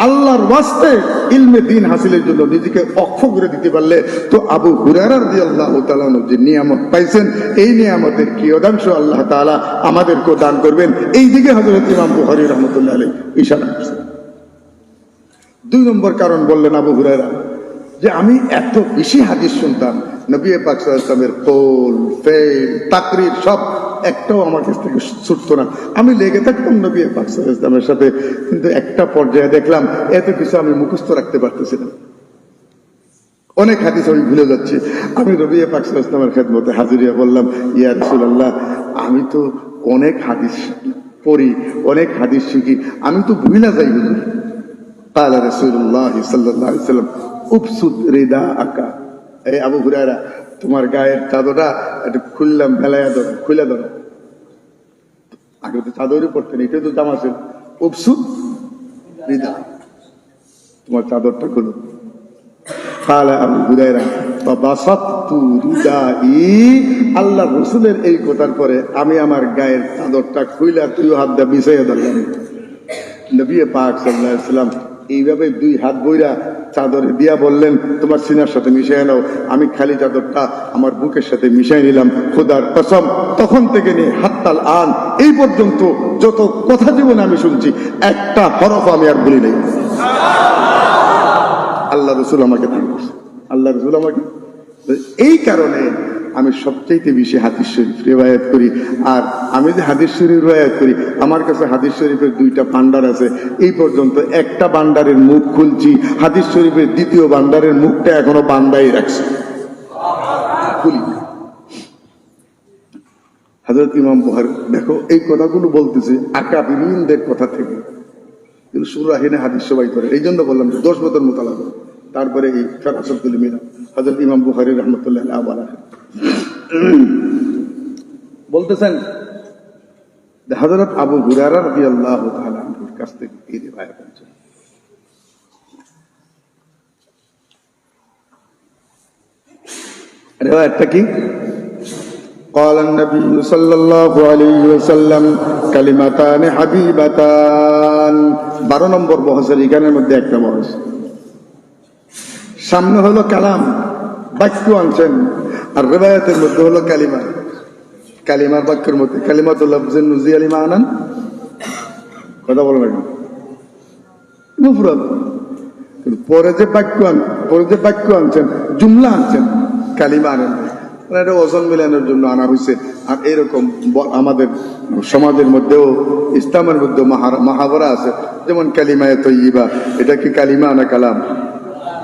S3: আল্লাহর ওয়াস্তে ইলমে দ্বীন হাসিলের জন্য নিজেকে অক্ষ করে দিতে পারলে তো আবু হুরায়রা রাদিয়াল্লাহু তাআলা যে নিয়ামত পাইছেন, এই নিয়ামতের কিয়দাংশ আল্লাহ তাআলা আমাদেরকে দান করবেন। এই দিকে হযরত ইমাম বুখারী রাহমাতুল্লাহ আলাইহি ইশারা করেছেন। 2 নম্বর কারণ বললেন আবু হুরায়রা, যে আমি এত বেশি হাদিস শুনতাম, নবী পাক সাল্লাল্লাহু আলাইহি ওয়াসাল্লামের কওল, ফেল, তাকরীর সব একটাও আমার কাছ থেকে ছুটতো না। আমি লেগে থাকতাম নবী পাক সাল্লাল্লাহু আলাইহি ওয়াসাল্লামের সাথে, কিন্তু একটা পর্যায়ে দেখলাম এত কিছু আমি মুখস্থ রাখতে পারতেছিলাম। অনেক হাদিস আমি ভুলে যাচ্ছি। আমি নবী পাক সাল্লাল্লাহু আলাইহি ওয়াসাল্লামের খেদমতে হাজিরিয়া বললাম, ইয়া রাসূলুল্লাহ, আমি তো অনেক হাদিস পড়ি, অনেক হাদিস শিখি, আমি তো ভুলে যাই হুজুর। قال رسول الله صلى الله عليه وسلم উবসুদ রিদাআকা, এই আবু হুরায়রা, তোমার গায়ের চাদরটা একটু খুললাম, ফেলাইয়া ধরো, খুলে ধরো। আগে তো চাদরই পড়তেন, এটাই তো জামা ছিল। উবসুদ রিদা, তোমার চাদরটা খুলো। কালা আবু হুরায়রা ফাবাসাতু রিদাই, আল্লাহ রাসূলের এই কথার পরে আমি আমার গায়ের চাদরটা খুইলা তুইও হাত দিয়ে বিছাইয়া ধরলাম। নবী পাক সাল্লাল্লাহু আলাইহি ওয়াসাল্লাম এইভাবে 2 হাত বইরা চাদরে দিয়া বললেন, তোমার সিনার সাথে মিশিয়ে নাও। আমি খালি চাদরটা আমার বুকের সাথে মিশিয়ে নিলাম, খোদার কসম, তখন থেকে নিয়ে হাত্তাল আন এই পর্যন্ত যত কথা জীবনে আমি শুনছি, একটা হরফ আমি আর ভুলি নাই। আল্লাহ রসুল আমাকে দান করছে, আল্লাহ রসুল আমাকে। এই কারণে আমি সবচাইতে বেশি হাদিস শরীফ রিওয়ায়াত করি। আর আমি যে হাদিস শরীফ রিওয়ায়াত করি, আমার কাছে হাদিস শরীফের 2টা ভান্ডার আছে। এই পর্যন্ত একটা ভান্ডারের মুখ খুলছি, হাদিস শরীফের 2য় ভান্ডারের মুখটা এখনো বান্দাই রাখছি, খুলি। হযরত ইমাম বুখারী দেখো এই কথাগুলো বলতেছে আকাবিরিনদের কথা থেকে, কিন্তু সুরাহিনে হাদিস সবাই করে। এই জন্য বললাম 10 বছর মোতালা করে, তারপরে এই ফেরাসতুল মিনা হযরত ইমাম বুখারী রাহমাতুল্লাহ আলাইহি বলেন, বলতেছেন হযরত আবু হুরায়রা রাদিয়াল্লাহু তাআলা আনহুর কাছ থেকে এই রিওয়ায়াত আছে। রিওয়ায়াতটা কি? قال النبي صلى الله عليه وسلم كلمتان حبيبتان 12 নম্বর বহসের এখানের মধ্যে একটা বহস। সামনে হলো কালাম, বাক্য আনছেন, আর রিওয়ায়াতের মধ্যে হলো কালিমা। কালিমার বাক্যের মধ্যে কালিমাতুল লাফজিন নুজিয়াল ইমানান, কথা বলেন না মুফরাদ, কিন্তু পরে যে বাক্য আনছেন, জুমলা আনছেন, কালিমা আনেন, এটা ওজন মিলানোর জন্য আনা হয়েছে। আর এরকম আমাদের সমাজের মধ্যেও ইসলামের মধ্যে মাহাবরা আছে, যেমন কালিমায়ে তয়্যিবা, এটা কি কালিমা না কালাম?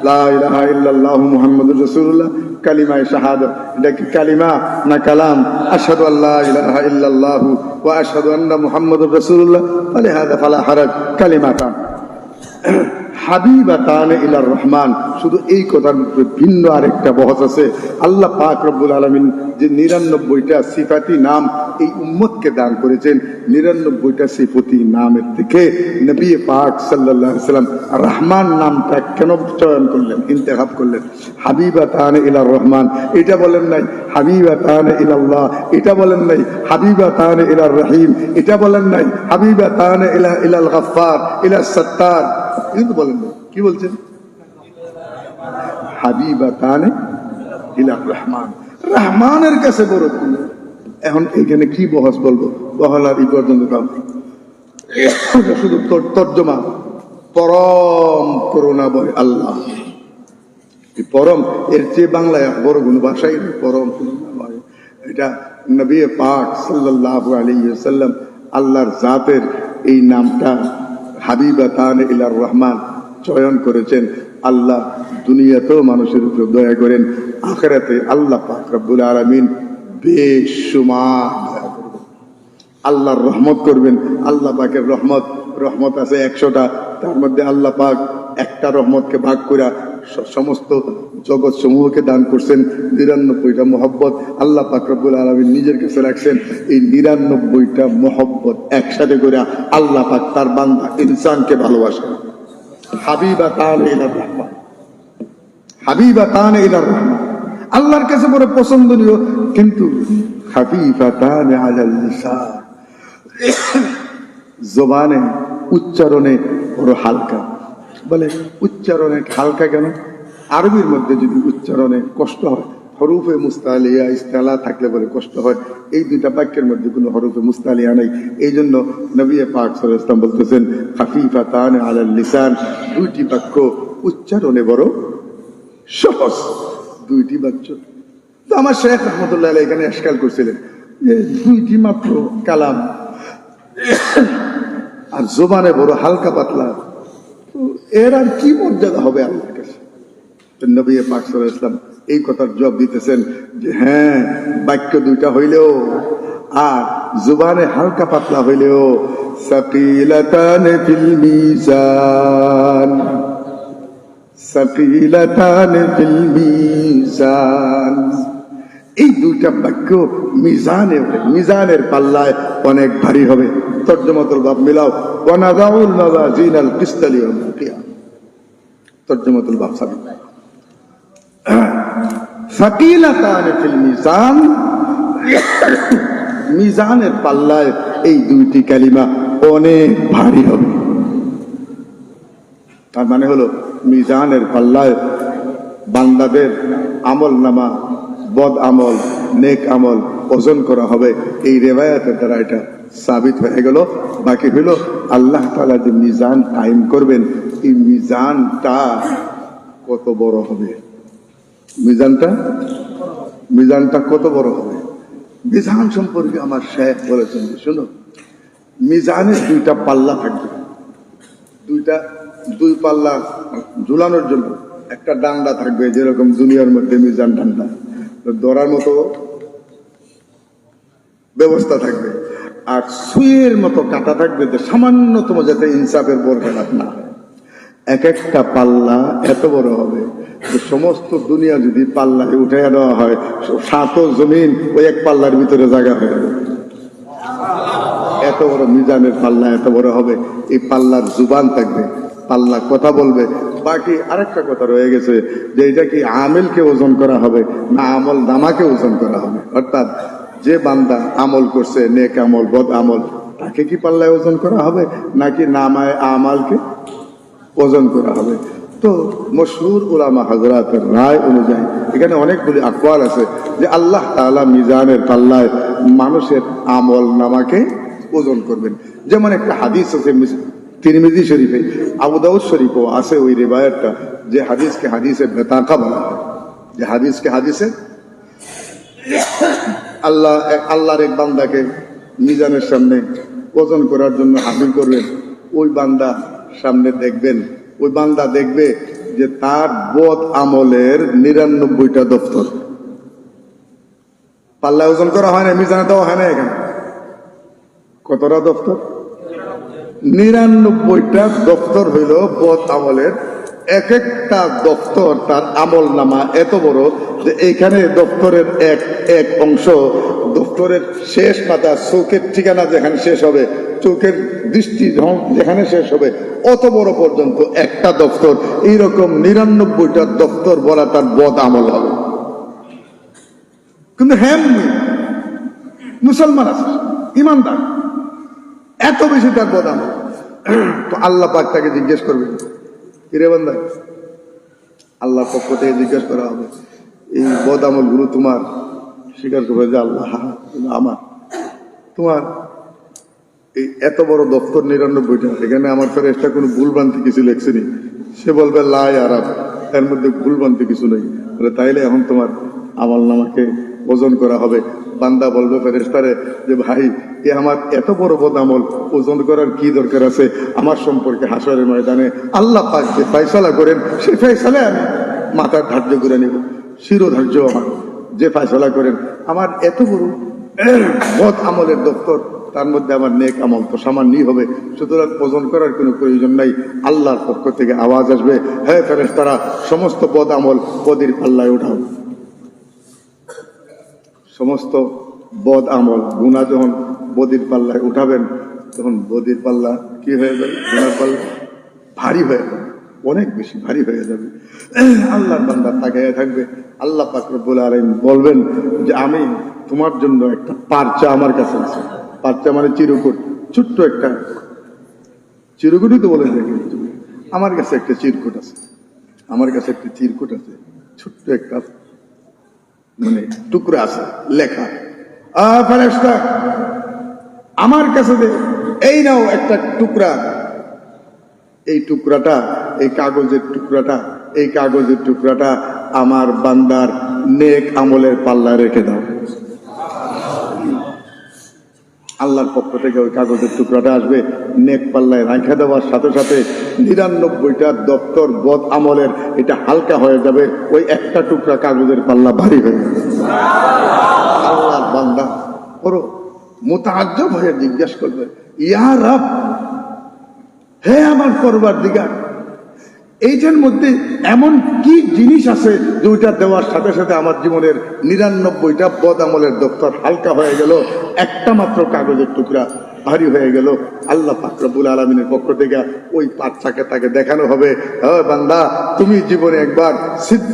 S3: লা ইলাহা ইল্লাল্লাহু মুহাম্মাদুর রাসূলুল্লাহ, কালিমায়ে শাহাদাত, এটা কি কালিমা না কালাম? আশহাদু আল্লা ইলাহা ইল্লাল্লাহু ওয়া আশহাদু আন্না মুহাম্মাদুর রাসূলুল্লাহ, ফালিহাযা ফালা হারাজ, কালিমাতান হাবিবাতান ইলার রহমান। শুধু এই কথার ভিন্ন আরেকটা বহস আছে। আল্লাহ পাক রব্বুল আলামিন যে 99টা সিফাতি নাম এই উম্মতকে দান করেছেন, 99টা সিফাতি নামের থেকে নবী পাক সাল্লাল্লাহু আলাইহি ওয়াসাল্লাম রহমান নামটা কেন চয়ন করলেন, ইন্তেখাব করলেন? হাবিবাতান ইলার রহমান এটা বলেন নাই, হাবিবাতান ইলাল্লাহ এটা বলেন নাই, হাবিবাতান ইলার রহিম এটা বলেন নাই, হাবিবাতান ইলাল গফফার ইলাস সাত্তার কিন্তু বলেন না। কি বলছেন? হাবিবাতানে ইলার রহমান, রহমানের কাছে বড় প্রিয়। এখন এখানে কি বহস বলবো, বহলার এই পর্যন্ত কাম, শুধু তর্জমা। পরম করুণা বয় আল্লাহ, পরম এর চেয়ে বাংলায় বড় কোনো ভাষাই পরম করুণা বয়। এটা নবী পাক সাল্লাল্লাহু আলাইহি ওয়াসাল্লাম আল্লাহর জাতের এই নামটা হাবিবাতান ইলার রহমান চয়ন করেছেন। আল্লাহ দুনিয়াতেও মানুষের উপর দয়া করেন, আখিরাতে আল্লাহ পাক রব্বুল আলামিন বেশুমার দয়া করবেন, আল্লাহর রহমত করবেন। আল্লাহ পাকের রহমত আছে 100টা, তার মধ্যে আল্লাহ পাক একটা রহমতকে ভাগ করে সমস্ত জগৎ সমূহকে দান করছেন 99টা মহব্বত। আল্লাহ পাক রব্বুল আলামিন নিজের কাছে রাখছেন। এই 99টা মহব্বত একসাথে করে আল্লাহ পাক তার বান্দা ইনসানকে ভালোবাসেন। হাবিবাতান ইলার রহমান, হাবিবাতান ইলার রহমান আল্লাহর কাছে বড় পছন্দনীয়, কিন্তু হাবিবাতান আলাল লিসান জবানে উচ্চারণে বড় হালকা। বলে উচ্চারণে হালকা কেন? আরবির মধ্যে যদি উচ্চারণে কষ্ট হয়, হরুফে মুস্তালিয়া ইস্তালা থাকলে বলে কষ্ট হয়, এই দুইটা বাক্যের মধ্যে কোনো হরুফে মুস্তালিয়া নাই। এই জন্য নবী পাক সাল্লাল্লাহু আলাইহি ওয়াসাল্লাম বলতেছেন খাফিফাতান আলাল লিসান, দুইটি বাক্য উচ্চারণে বড় সহজ, দুইটি বাক্য। তো আমার শেখ রহমতুল্লাহ আলাইহি এখানে ইশকাল করছিলেন যে দুইটি মাত্র কালাম আর জবানে বড় হালকা পাতলা, এর আর কি মর্যাদা হবে আল্লাহর কাছে? নবী পাক সাল্লাল্লাহু আলাইহি ওয়াসাল্লাম এই কথার জবাব দিতেছেন যে হ্যাঁ, বাক্য দুইটা হইলেও আর জবানে হালকা পাতলা হইলেও সাকিলাতান ফিল মিজান, সাকিলাতান ফিল মিজান, এই দুইটা বাক্য মিজানের পাল্লায় অনেক ভারী হবে। তর্জমাতুল বাব মিলাও, ওয়ানাযাউল মাওয়াজিনাল কিসতা লিয়াউমিল কিয়ামা, তর্জমাতুল বাব সাবিত। সাকিলাতান ফিল মিজান, মিজানের পাল্লায় এই দুইটি কালিমা অনেক ভারী হবে। তার মানে হলো মিজানের পাল্লায় বান্দাদের আমল নামা, বদ আমল, নেক আমল ওজন করা হবে। এই রিওয়ায়াতের দ্বারা এটা সাবিত হয়ে গেল। বাকি হলো আল্লাহ তাআলা যে মিজান কায়েম করবেন, এই মিজানটা কত বড় হবে, মিজানটা কত বড় হবে। মিজান সম্পর্কে আমার শেখ বলেছেন, শোনো, মিজানের দুইটা পাল্লা থাকবে, দুই পাল্লা ঝুলানোর জন্য একটা ডান্ডা থাকবে, যেরকম দুনিয়ার মধ্যে মিজান ডান্ডা ধরার মতো ব্যবস্থা থাকবে, আর সুইয়ের মতো কাটা থাকবে, যে সামান্যতম যাতে ইনসাফের বরখেলাপ না হয়। এক একটা পাল্লা এত বড় হবে যে সমস্ত দুনিয়া যদি পাল্লায় উঠাইয়া দেওয়া হয়, সাতও জমিন ওই এক পাল্লার ভিতরে জায়গা হয়ে যাবে। এত বড় মিজানের পাল্লা এত বড় হবে। এই পাল্লার জুবান থাকবে, পাল্লা কথা বলবে। বাকি আরেকটা কথা রয়ে গেছে, যে এটা কি আমেলকে ওজন করা হবে না আমল নামাকে ওজন করা হবে? অর্থাৎ যে বান্দা আমল করছে, নেক আমল বদ আমল, তাকে কি পাল্লায় ওজন করা হবে নাকি নামায় আমালকে ওজন করা হবে? তো মশহুর উলামা হযরতের রায় অনুযায়ী এখানে অনেকগুলি আকওয়াল আছে যে আল্লাহ তাআলা মিজানের পাল্লায় মানুষের আমল নামাকে ওজন করবেন। যেমন একটা হাদিস আছে তিরমিজি শরীফে, আবু দাউদ শরীফও আছে ওই রিওয়ায়াতটা, যে হাদিসকে হাদিসে বেতাকা বলা হয়। যে হাদিসকে হাদিসে আল্লাহর এক বান্দাকে মিজানের সামনে ওজন করার জন্য হাজির করবেন। ওই বান্দা সামনে দেখবেন, ওই বান্দা দেখবে যে তার বদ আমলের ৯৯টা দফতর। পাল্লায় ওজন করা হয় না, মিজানে দেওয়া হয় না। এখানে কতটা দফতর? ৯৯টা দফতর হইল বদ আমলের। এক একটা দফতর তার আমল নামা এত বড় যে এইখানে দফতরের এক এক অংশ, দফতরের শেষ পাতা, চোখের ঠিকানা যেখানে শেষ হবে, চোখের দৃষ্টি যেখানে শেষ হবে, অত বড় পর্যন্ত একটা দফতর। এইরকম ৯৯টা দফতর বলা তার বদ আমল হবে। কিন্তু হ্যাঁ, মুসলমান আছে, ইমানদার, এত বেশি তার বদ আমল। তো আল্লাহ পাক তাকে জিজ্ঞেস করবেন, কিরে বান্দা, আল্লাহর পক্ষ থেকে জিজ্ঞেস করা হবে, এই বদ আমল গুলো তোমার? স্বীকার করবে যে আল্লাহ আমার। তোমার এই এত বড় দপ্তর ৯৯টা, এখানে আমার ফেরেশতা কোনো ভুলভ্রান্তি কিছু লেখছেনি? সে বলবে লা ইয়া রাব, এর মধ্যে ভুলভ্রান্তি কিছু নেই। তাইলে এখন তোমার আমল নামাকে ওজন করা হবে। বান্দা বলবে ফেরেশতারে যে ভাই, এ আমার এত বড় বদ আমল, ওজন করার কি দরকার আছে? আমার সম্পর্কে হাসরের ময়দানে আল্লাহ পাক যে ফয়সালা করেন, সেই ফয়সালায় আমি মাথার ধার্য করে নিব, শিরোধার্য আমার যে ফয়সালা করেন। আমার এত বড় বদ আমলের দপ্তর, তার মধ্যে আমার নেক আমল তো সামান্যই হবে, সুতরাং ওজন করার কোনো প্রয়োজন নাই। আল্লাহর পক্ষ থেকে আওয়াজ আসবে, হ্যাঁ ফেরেশতারা, সমস্ত বদ আমল বদির পাল্লায় উঠাও। সমস্ত বদ আমল গুনাহ যখন বদির পাল্লায় উঠাবেন, তখন বদির পাল্লা কি হয়ে যাবে? গুনার পাল্লা ভারী হয়ে যাবে, অনেক বেশি ভারী হয়ে যাবে। আল্লাহর বান্দা তাকায় থাকবে। আল্লাহ পাক রব্বুল আলামিন বলবেন যে আমি তোমার জন্য একটা পারচা আমার কাছে আছে। পারচা মানে চিরকুট, ছোট্ট একটা চিরকুটই তো বলে দেখি, আমার কাছে একটা চিরকুট আছে, আমার কাছে একটা চিরকুট আছে, ছোট্ট একটা মানে টুকরা আছে, লেখা, ফেরেশতা আমার কাছে দে, এই নাও একটা টুকরা, এই টুকরাটা, এই কাগজের টুকরাটা, এই কাগজের টুকরাটা আমার বান্দার নেক আমলের পাল্লায় রেখে দাও। আল্লাহর পক্ষ থেকে ওই কাগজের টুকরাটা আসবে, নেক পাল্লায় রেখে দেওয়ার সাথে সাথে ৯৯টা দপ্তর বদ আমলের এটা হালকা হয়ে যাবে, ওই একটা টুকরা কাগজের পাল্লা ভারী হয়ে যাবে। আল্লাহর বান্দা বড় মুতাআজ্জব হয়ে জিজ্ঞেস করবে, ইয়া রব, হে আমার পরওয়ারদিগার, এইটার মধ্যে এমন কি জিনিস আছে যে ওইটা দেওয়ার সাথে সাথে আমার জীবনের ৯৯টা বদ আমলের দপ্তর হালকা হয়ে গেল, একটা মাত্র কাগজের টুকরা ভারী হয়ে গেল। আল্লাহ পাক রব্বুল আলামিনের পক্ষ থেকে ওই পাচ্চাকে তাকে দেখানো হবে, বান্দা তুমি জীবনে একবার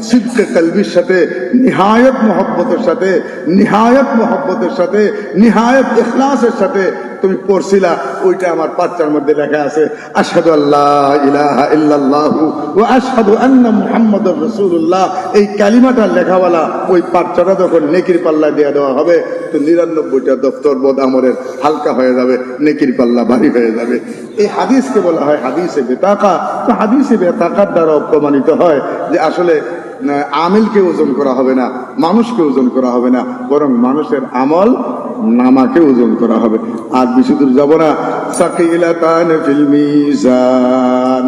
S3: সিদ্কে কলবির সাথে, নিহায়ত মহব্বতের সাথে, নিহায়ত মহব্বতের সাথে, নিহায়ত ইখলাসের সাথে তুমি পড়ছিলা, ওইটা আমার পাচ্চার মধ্যে লেখা আছে, আশহাদু আল্লাহ ইলাহা ইল্লাল্লাহু ওয়া আশহাদু আন্না মুহাম্মাদুর রাসূলুল্লাহ। এই কালিমাটা লেখাওয়ালা ওই পাচ্চাটা যখন নেকির পাল্লায় দেওয়া দেওয়া হবে, তো ৯৯টা দপ্তর বদ আমলের হালকা হয়ে যাবে, নেকির পাল্লা ভারী হয়ে যাবে। এই হাদিসকে বলা হয় হাদিসে বেতাকা। তো হাদিসে বেতাকার দ্বারা প্রমাণিত হয় যে আসলে আমিলকে ওজন করা হবে না, মানুষকে ওজন করা হবে না, বরং মানুষের আমল নামাকে ওজন করা হবে। আর বেশি দূর যাব না, সাকিলাতান ফিল মিজান।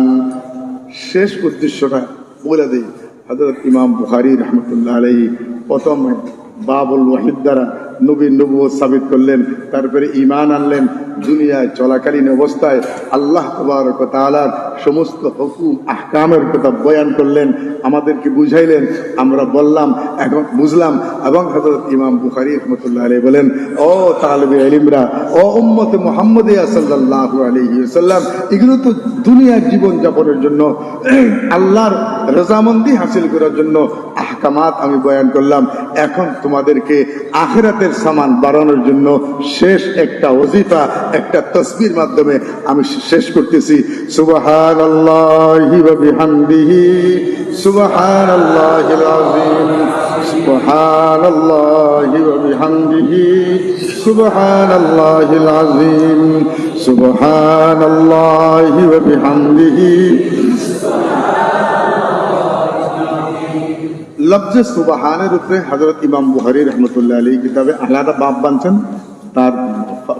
S3: শেষ উদ্দেশ্যটা বলে দিই, হযরত ইমাম বুখারী রাহমাতুল্লাহ আলাইহি প্রথম বাবুল ওয়াহিদ দ্বারা নবীর নবুয়ত সাবিত করলেন, তারপরে ঈমান আনলেন। দুনিয়ায় চলাকালীন অবস্থায় আল্লাহ তাবারক ওয়া তাআলার সমস্ত হুকুম আহকামের কথা বয়ান করলেন, আমাদেরকে বুঝাইলেন, আমরা বললাম, এখন বুঝলাম। এবং হযরত ইমাম বুখারী রাহমাতুল্লাহ আলাইহি বলেন, ও তালিবে ইলমরা, ও উম্মতে মুহাম্মাদিয়া সাল্লাল্লাহু আলাইহি ওয়াসাল্লাম, এগুলো তো দুনিয়ার জীবন যাপনের জন্য, আল্লাহর রজামন্দি হাসিল করার জন্য আহকামাত আমি বয়ান করলাম। এখন তোমাদেরকে আখিরাতের সামান বাড়ানোর জন্য শেষ একটা ওজিফা, একটা তাসবির মাধ্যমে আমি শেষ করতেছি। সুবহানাল্লাহি ওয়া বিহামদিহি সুবহানাল্লাহিল আযীম সুবহানাল্লাহি ওয়া বিহামদিহি সুবহানাল্লাহিল আযীম সুবহানাল্লাহি ওয়া বিহামদিহি। লফজে সুবহানের উপরে হযরত ইমাম বুখারী রাহমাতুল্লাহ আলাইহি কিতাবে আলাদা বাব বানছেন, তার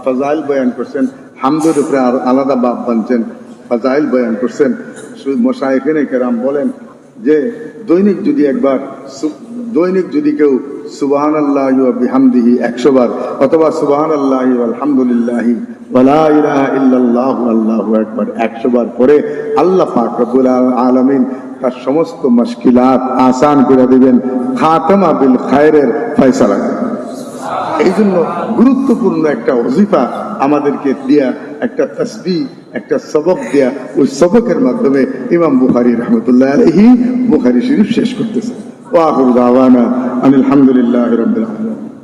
S3: ফাজাইল বয়ান করছেন। হামদের উপরে আর আলাদা বাব বানছেন, ফাজাইল বয়ান করছেন। মাশায়েখিনে কেরাম বলেন যে দৈনিক যদি কেউ সুবহানাল্লাহি ওয়া বিহামদিহি 100 বার অথবা সুবহানাল্লাহি ওয়া আলহামদুলিল্লাহি ওয়া লা ইলাহা ইল্লাল্লাহু আল্লাহু আকবার 100 বার পরে আল্লাহ পাক রব্বুল আলামিন তার সমস্ত মুশকিলাত আসান করে দিবেন, খাতামা বিল খায়রের ফয়সালা। এই জন্য গুরুত্বপূর্ণ একটা ওজিফা আমাদেরকে দিয়া, একটা তাসবিহ, একটা সবক দেয়া, ওই সবকের মাধ্যমে ইমাম বুখারী রাহমাতুল্লাহ আলাইহি বুখারী শরীফ শেষ করতেছে। ওয়া আখিরু দাওয়ানা আলহামদুলিল্লাহি রাব্বিল আলামিন।